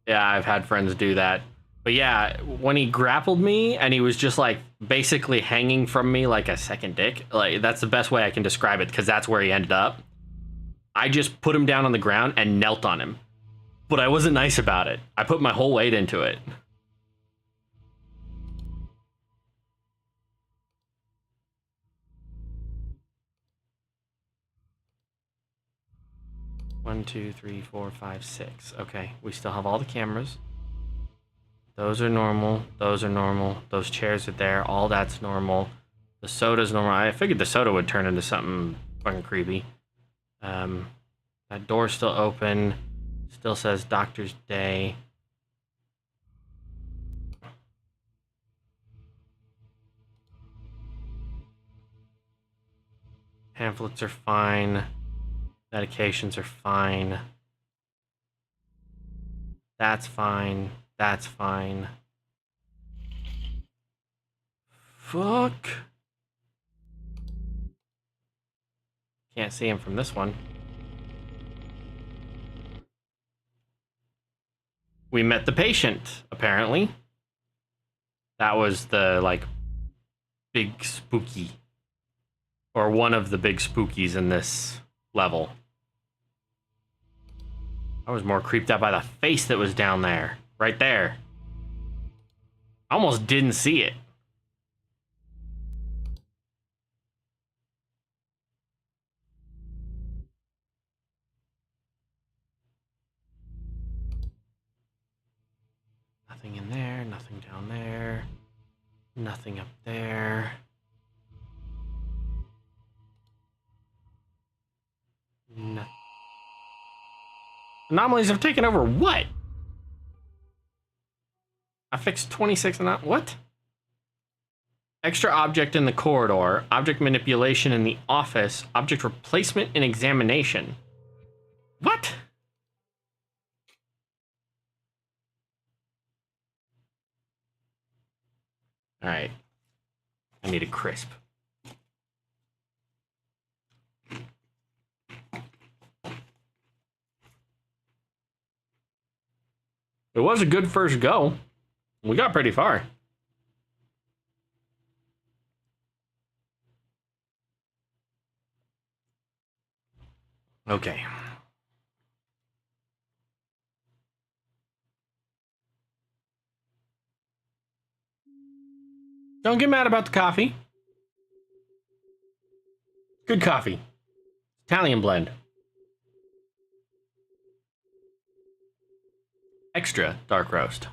Yeah, I've had friends do that. But yeah, when he grappled me and he was just like basically hanging from me like a second dick, like that's the best way I can describe it because that's where he ended up. I just put him down on the ground and knelt on him. But I wasn't nice about it. I put my whole weight into it. One, two, three, four, five, six. Okay, we still have all the cameras. Those are normal. Those are normal. Those chairs are there. All that's normal. The soda's normal. I figured the soda would turn into something fucking creepy. That door's still open. Still says Doctor's Day. Pamphlets are fine. Medications are fine. That's fine. That's fine. Fuck. Can't see him from this one. We met the patient, apparently. That was the, like, big spooky. Or one of the big spookies in this level. I was more creeped out by the face that was down there. Right there. I almost didn't see it. Nothing in there, nothing down there. Nothing up there. No. Anomalies have taken over what? I fixed 26 and what? Extra object in the corridor, object manipulation in the office, object replacement and examination. What? All right. I need a crisp. It was a good first go. We got pretty far. Okay. Don't get mad about the coffee. Good coffee. Italian blend. extra dark roast.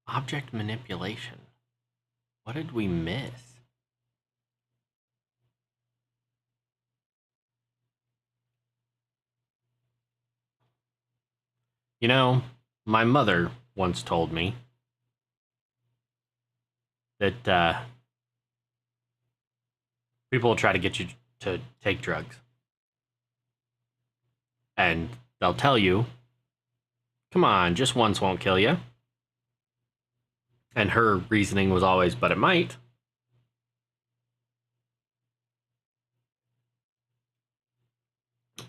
Object manipulation. What did we miss? You know, my mother once told me that people will try to get you to take drugs. And they'll tell you, come on, just once won't kill you. And her reasoning was always, but it might.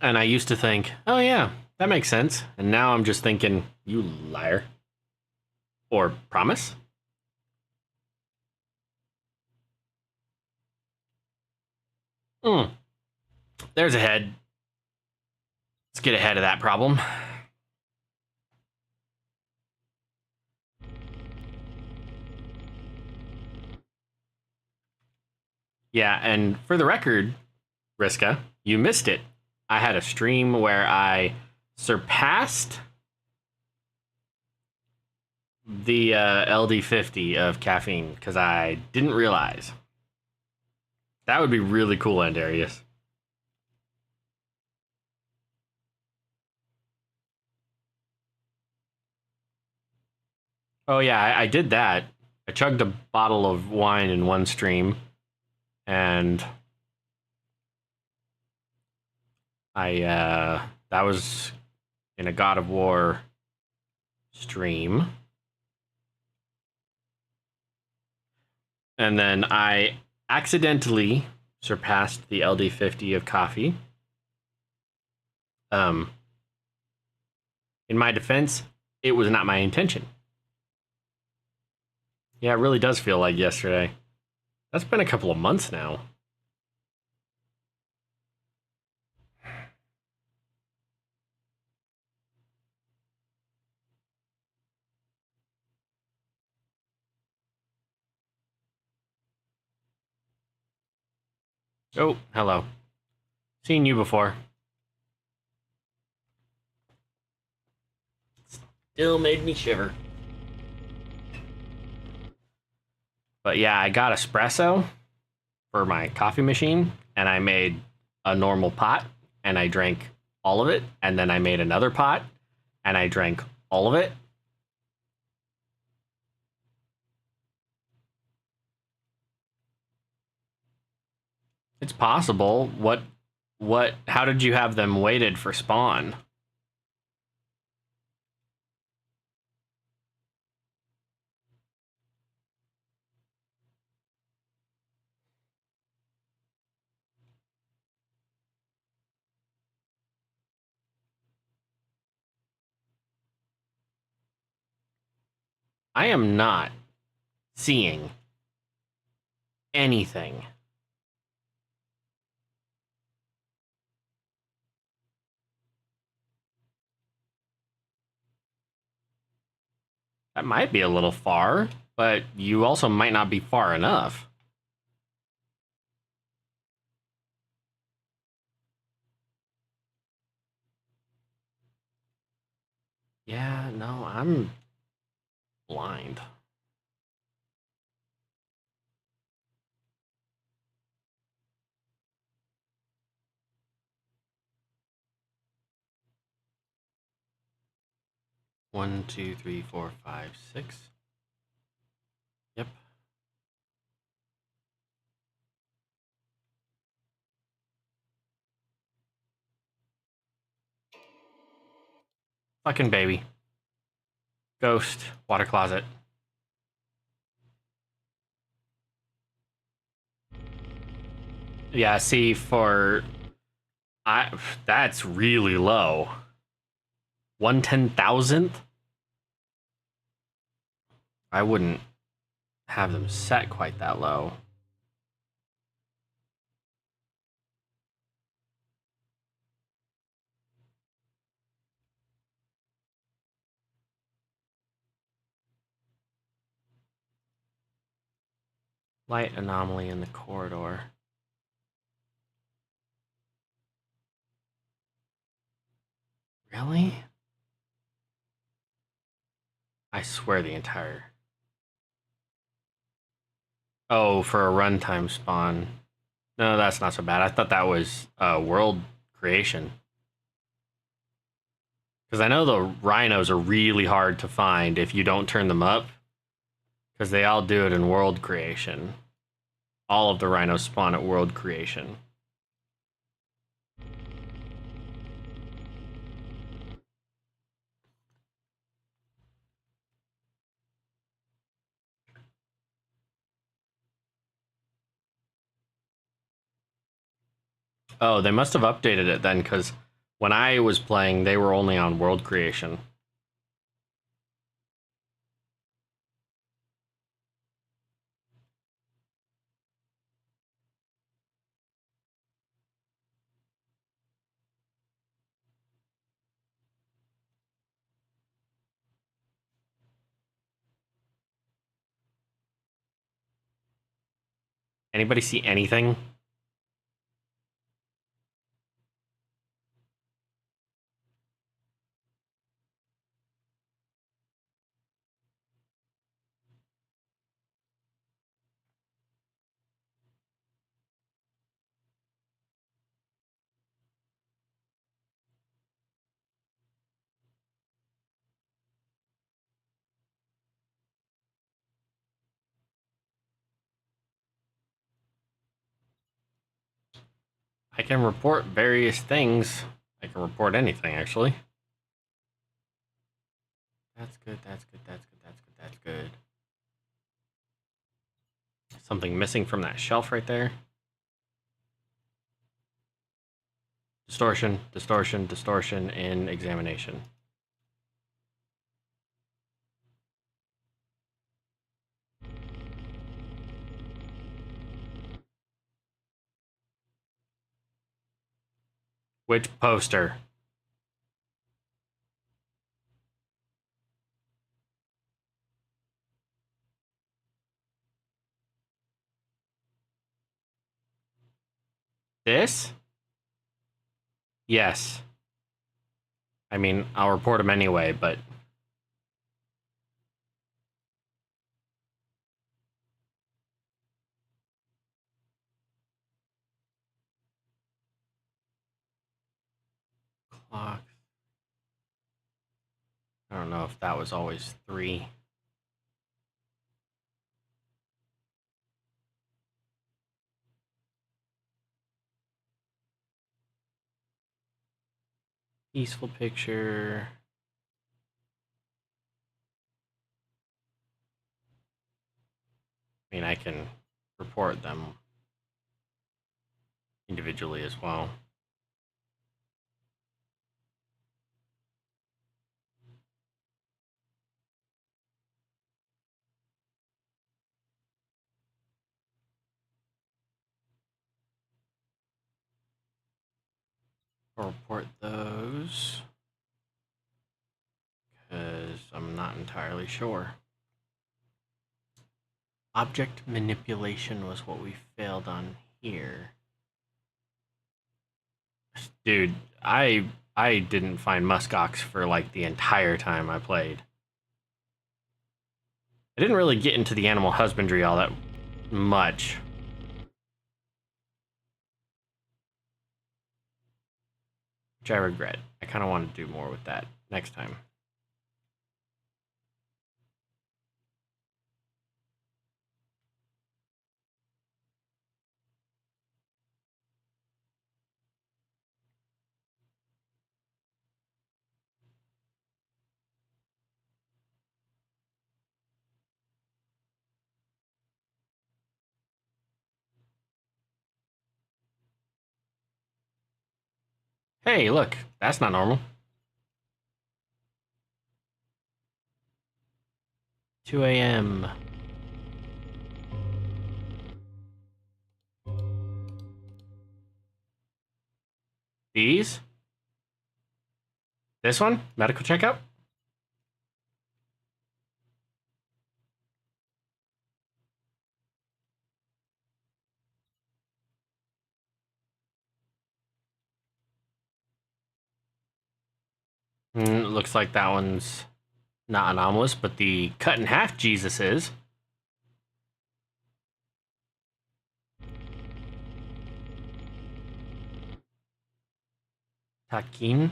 And I used to think, oh yeah, that makes sense. And now I'm just thinking, you liar. Or promise? Hmm. There's a head. Let's get ahead of that problem. Yeah, and for the record, Riska, you missed it. I had a stream where I surpassed the LD50 of caffeine because I didn't realize. That would be really cool, Andarius. Oh yeah, I did that. I chugged a bottle of wine in one stream, and I that was in a God of War stream, and then I accidentally surpassed the LD50 of coffee. Um, in my defense, it was not my intention. Yeah, it really does feel like yesterday. That's been a couple of months now. Oh, hello. Seen you before. Still made me shiver. But yeah, I got espresso for my coffee machine, and I made a normal pot, and I drank all of it, and then I made another pot, and I drank all of it. It's possible. How did you have them weighted for spawn? I am not seeing anything. That might be a little far, but you also might not be far enough. Yeah, no, I'm blind. One, two, three, four, five, six. Yep. Fucking baby. Ghost. Water closet. Yeah, see, that's really low. 1/10,000th? I wouldn't have them set quite that low. Light anomaly in the corridor. Really? I swear the entire... Oh, for a runtime spawn. No, that's not so bad. I thought that was world creation. Because I know the rhinos are really hard to find if you don't turn them up. Because they all do it in world creation. All of the rhinos spawn at world creation. Oh, they must have updated it then, because when I was playing, they were only on world creation. Anybody see anything? I can report various things. I can report anything, actually. That's good, that's good, that's good, that's good, that's good. Something missing from that shelf right there. Distortion, distortion, distortion in examination. Which poster? This? Yes. I mean, I'll report him anyway, but... Clock. I don't know if that was always 3. Peaceful picture. I mean, I can report them individually as well. I'll report those because I'm not entirely sure. Object manipulation was what we failed on here. Dude, I didn't find muskox for like the entire time I played. I didn't really get into the animal husbandry all that much. Which I regret. I kind of want to do more with that next time. Hey, look, that's not normal. 2 a.m. These? This one? Medical checkup? Looks like that one's not anomalous, but the cut in half Jesus is. Takin.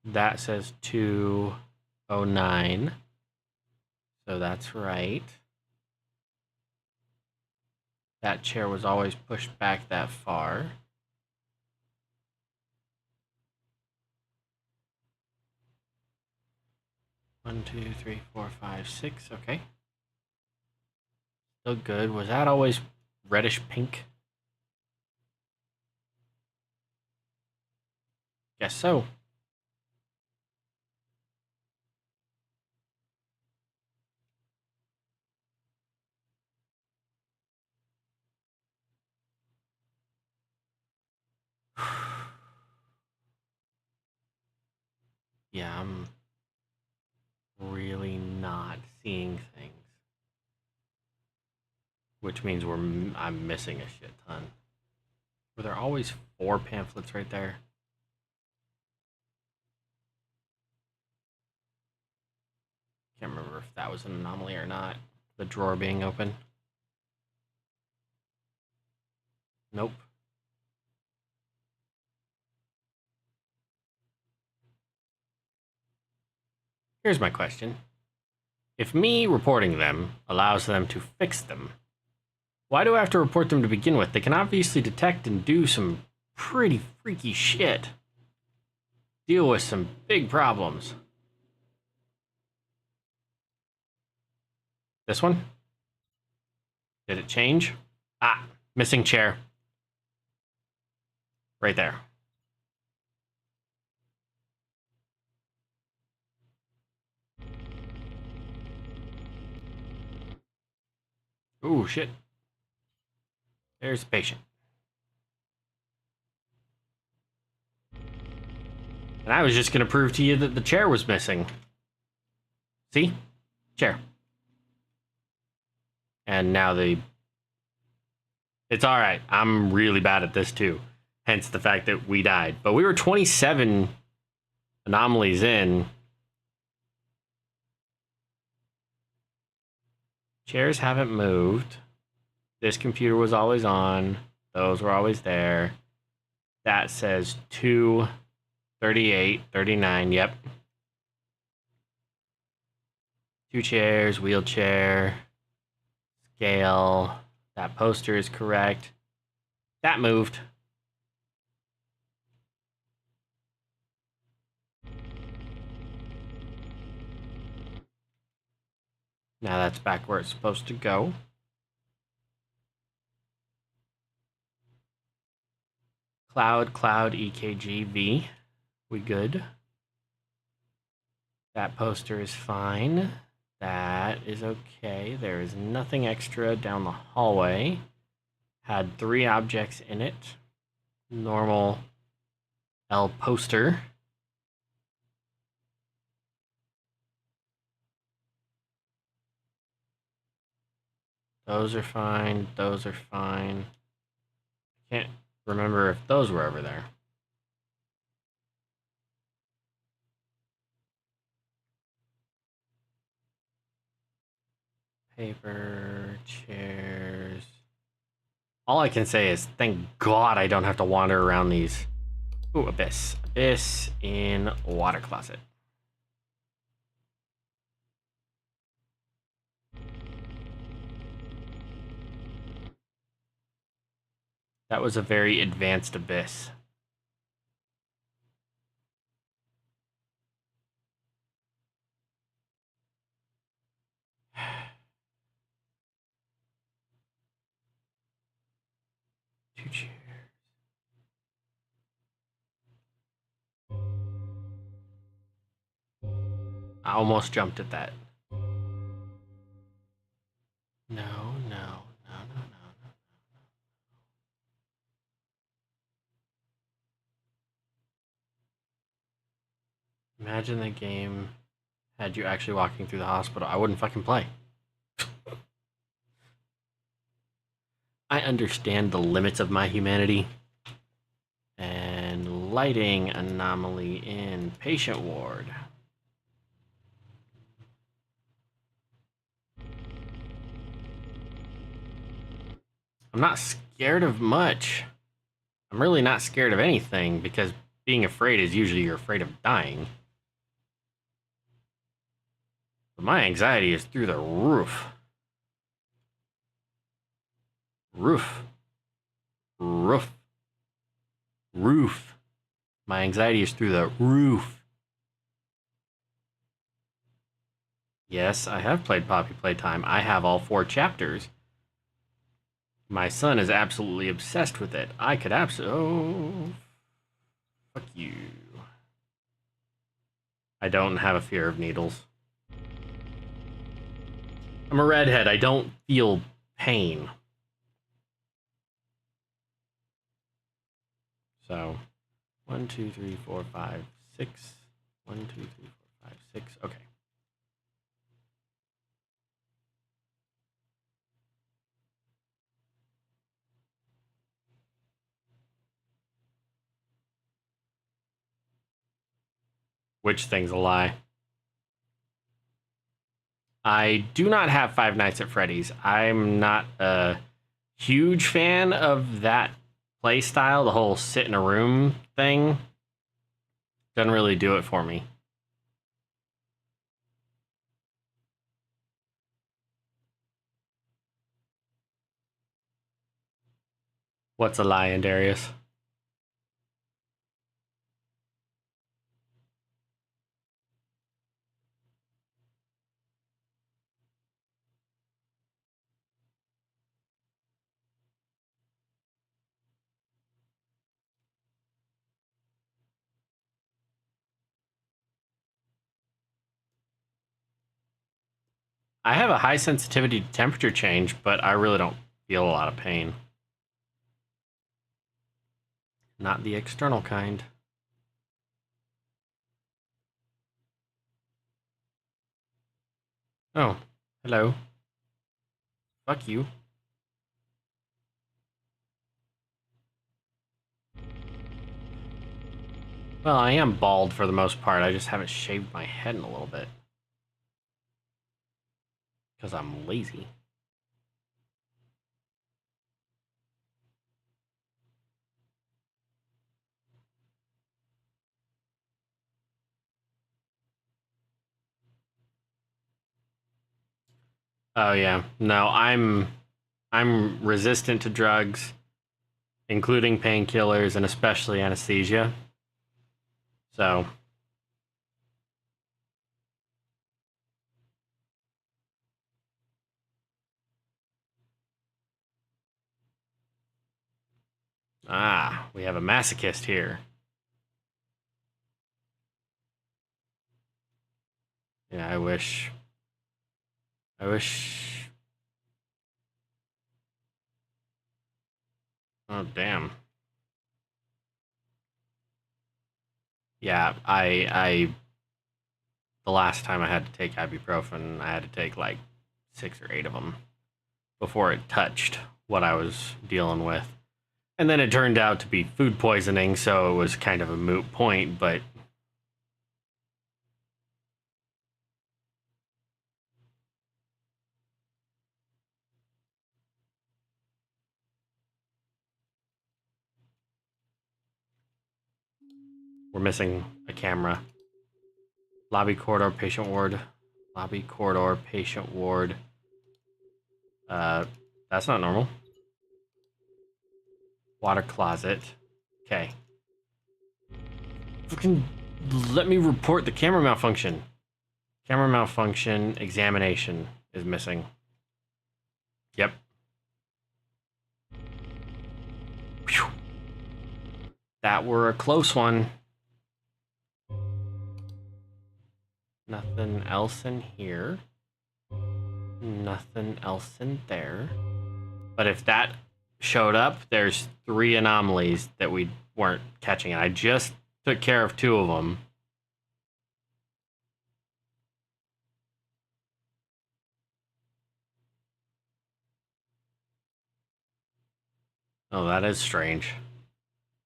That says 209. So that's right. That chair was always pushed back that far. One, two, three, four, five, six. Okay. Still good. Was that always reddish pink? Guess so. Yeah, I'm really not seeing things. Which means I'm missing a shit ton. Were there always 4 pamphlets right there? Can't remember if that was an anomaly or not. The drawer being open. Nope. Here's my question. If me reporting them allows them to fix them, why do I have to report them to begin with? They can obviously detect and do some pretty freaky shit. Deal with some big problems. This one? Did it change? Ah, missing chair. Right there. Ooh, shit. There's the patient. And I was just going to prove to you that the chair was missing. See? Chair. And now it's alright. I'm really bad at this too. Hence the fact that we died. But we were 27 anomalies in. Chairs haven't moved. This computer was always on. Those were always there. That says 238, 39, yep. 2 chairs, wheelchair, scale. That poster is correct. That moved. Now that's back where it's supposed to go. Cloud, EKG, V. We good. That poster is fine. That is okay. There is nothing extra down the hallway. Had 3 objects in it. Normal L poster. Those are fine. Those are fine. Can't remember if those were over there. Paper, chairs. All I can say is thank God I don't have to wander around these. Ooh, abyss. Abyss in water closet. That was a very advanced abyss. Two chairs. I almost jumped at that. No, no, no, no, no, no. Imagine the game had you actually walking through the hospital. I wouldn't fucking play. I understand the limits of my humanity. And lighting anomaly in patient ward. I'm not scared of much. I'm really not scared of anything because being afraid is usually you're afraid of dying. But my anxiety is through the roof. Roof. Roof. Roof. My anxiety is through the roof. Yes, I have played Poppy Playtime. I have all 4 chapters. My son is absolutely obsessed with it. I could absolutely... Oh, fuck you. I don't have a fear of needles. I'm a redhead. I don't feel pain. So, 1, 2, 3, 4, 5, 6. 1, 2, 3, 4, 5, 6. Okay. Which thing's a lie? I do not have Five Nights at Freddy's. I'm not a huge fan of that play style, the whole sit in a room thing. Doesn't really do it for me. What's a lie, Darius? I have a high sensitivity to temperature change, but I really don't feel a lot of pain. Not the external kind. Oh, hello. Fuck you. Well, I am bald for the most part. I just haven't shaved my head in a little bit. Because I'm lazy. Oh yeah. No, I'm resistant to drugs, including painkillers and especially anesthesia. So, we have a masochist here. Yeah, I wish. I wish. Oh, damn. Yeah, the last time I had to take ibuprofen, I had to take like 6 or 8 of them before it touched what I was dealing with. And then it turned out to be food poisoning, so it was kind of a moot point, but we're missing a camera. Lobby corridor, patient ward. Lobby corridor, patient ward. That's not normal. Water closet. Okay. Fucking let me report the camera malfunction. Camera malfunction examination is missing. Yep. Whew. That were a close one. Nothing else in here. Nothing else in there. But if that showed up, there's 3 anomalies that we weren't catching. And I just took care of 2 of them. Oh, that is strange.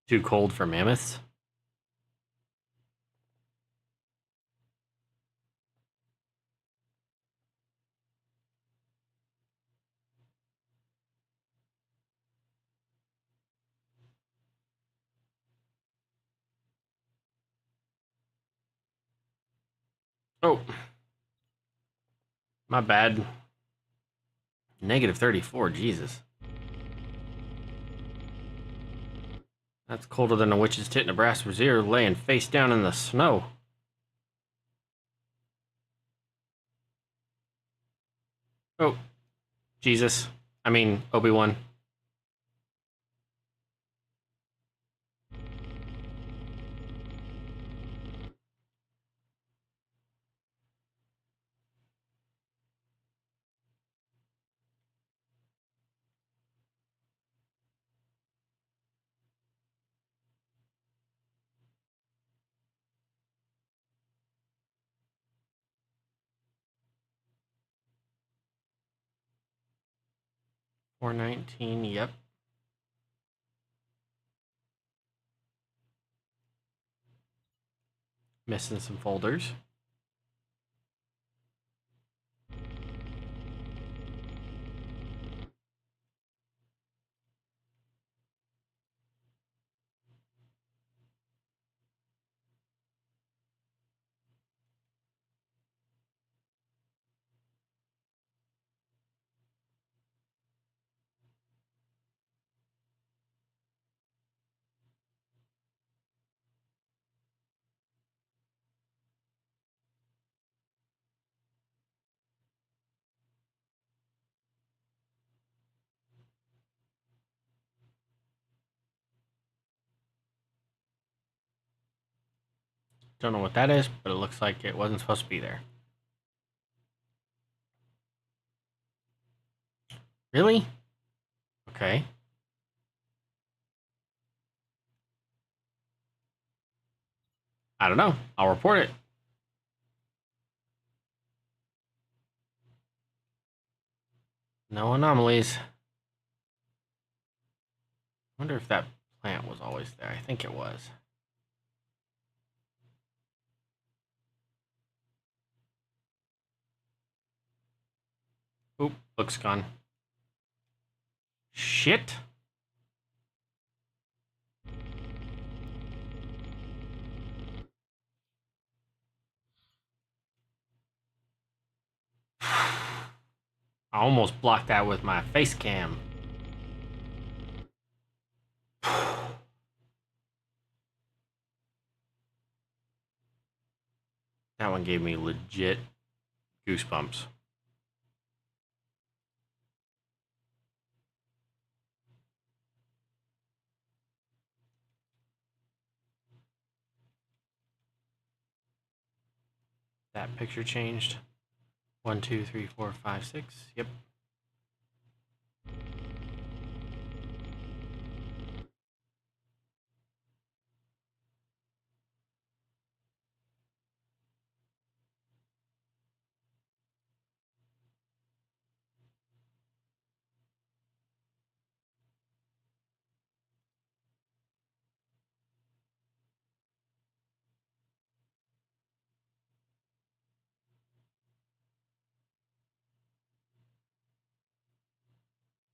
Too cold for mammoths? Oh, my bad. Negative 34, Jesus. That's colder than a witch's tit in a brass brazier laying face down in the snow. Oh, Jesus. I mean, Obi-Wan. $4.19, yep. Missing some folders. Don't know what that is, but it looks like it wasn't supposed to be there. Really? Okay. I don't know. I'll report it. No anomalies. Wonder if that plant was always there. I think it was. Oop, book's gone. Shit. I almost blocked that with my face cam. That one gave me legit goosebumps. That picture changed. 1, 2, 3, 4, 5, 6. Yep.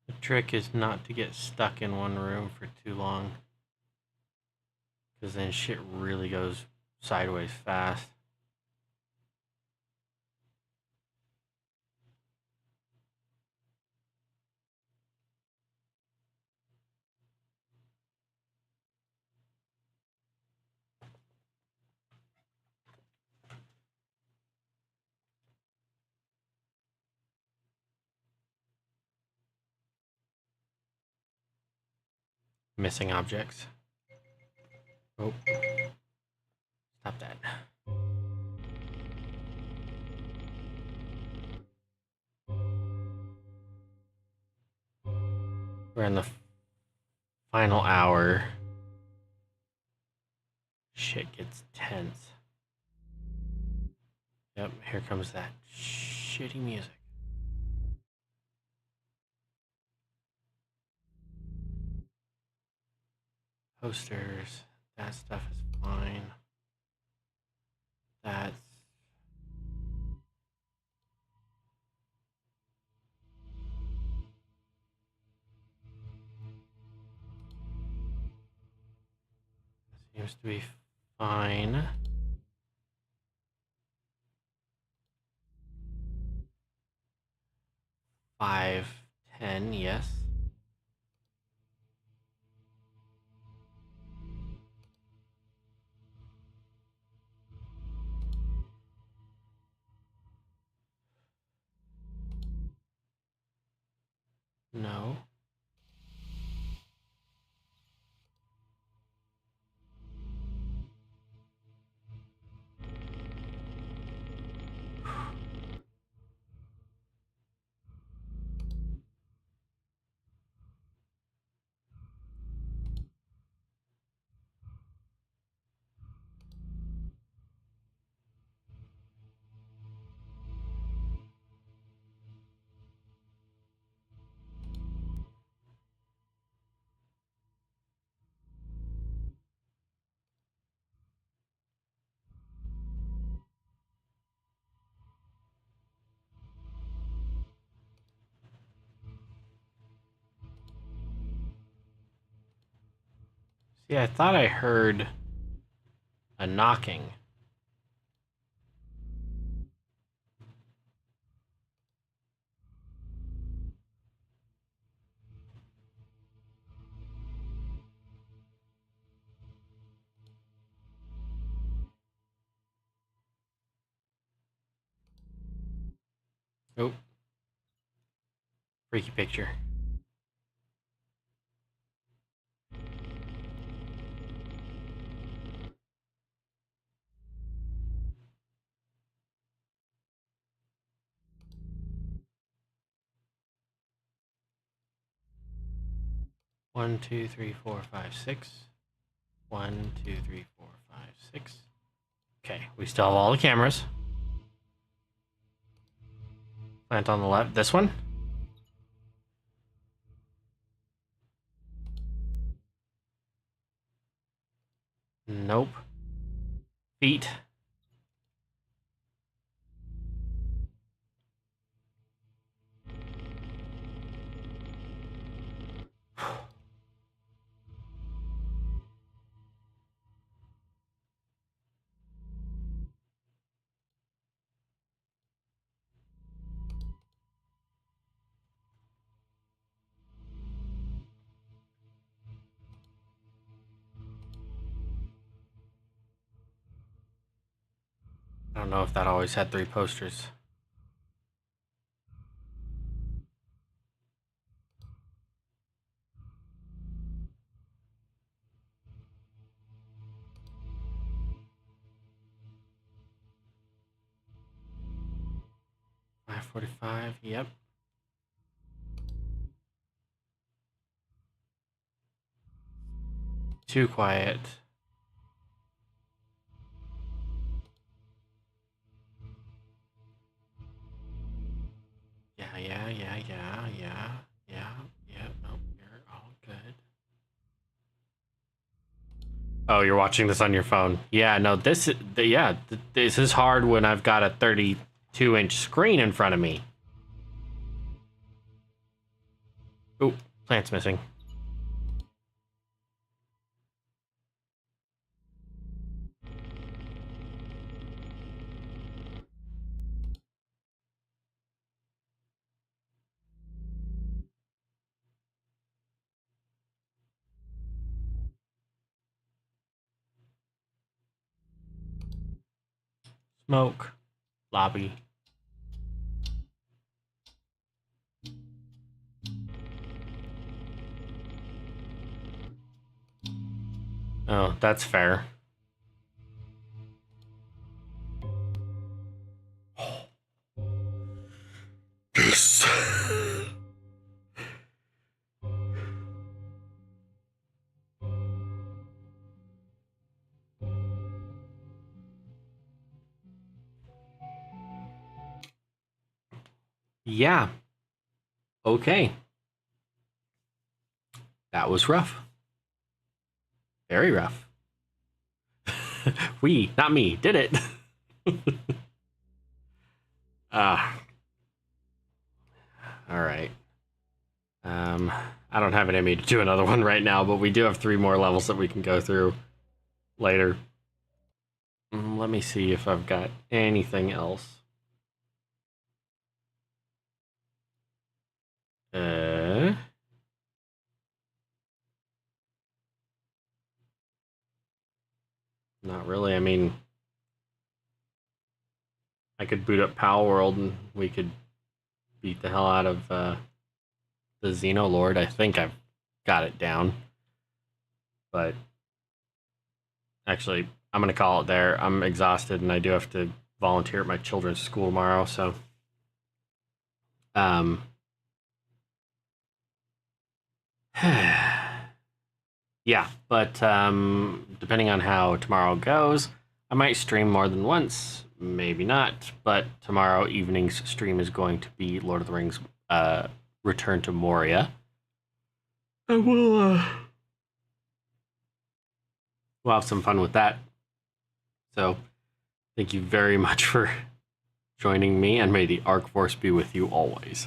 The trick is not to get stuck in one room for too long, because then shit really goes sideways fast. Missing objects. Oh, stop that. We're in the final hour. Shit gets tense. Yep, here comes that shitty music. posters. That stuff is fine. That's... seems to be fine. $5, $10, yes. No. See, I thought I heard a knocking. Oh. Freaky picture. One, two, three, four, five, six. 1, 2, 3, 4, 5, 6. Okay, we still have all the cameras. Plant on the left. This one? Nope. Feet. I don't know if that always had 3 posters. $5.45, yep. Too quiet. Yeah. Nope, you're all good. Oh, you're watching this on your phone. Yeah, no, this is hard when I've got a 32-inch screen in front of me. Oh, plant's missing. Smoke. Lobby. Oh, that's fair. This. Yeah. Okay. That was rough. Very rough. We, not me, did it. Ah. All right. I don't have it in me to do another one right now, but we do have 3 more levels that we can go through later. Let me see if I've got anything else. Not really. I mean, I could boot up Power World and we could beat the hell out of the Xenolord. I think I've got it down. But actually, I'm going to call it there. I'm exhausted and I do have to volunteer at my children's school tomorrow, so yeah, but depending on how tomorrow goes, I might stream more than once, maybe not, but tomorrow evening's stream is going to be Lord of the Rings Return to Moria. And we'll have some fun with that. So, thank you very much for joining me, and may the Arc Force be with you always.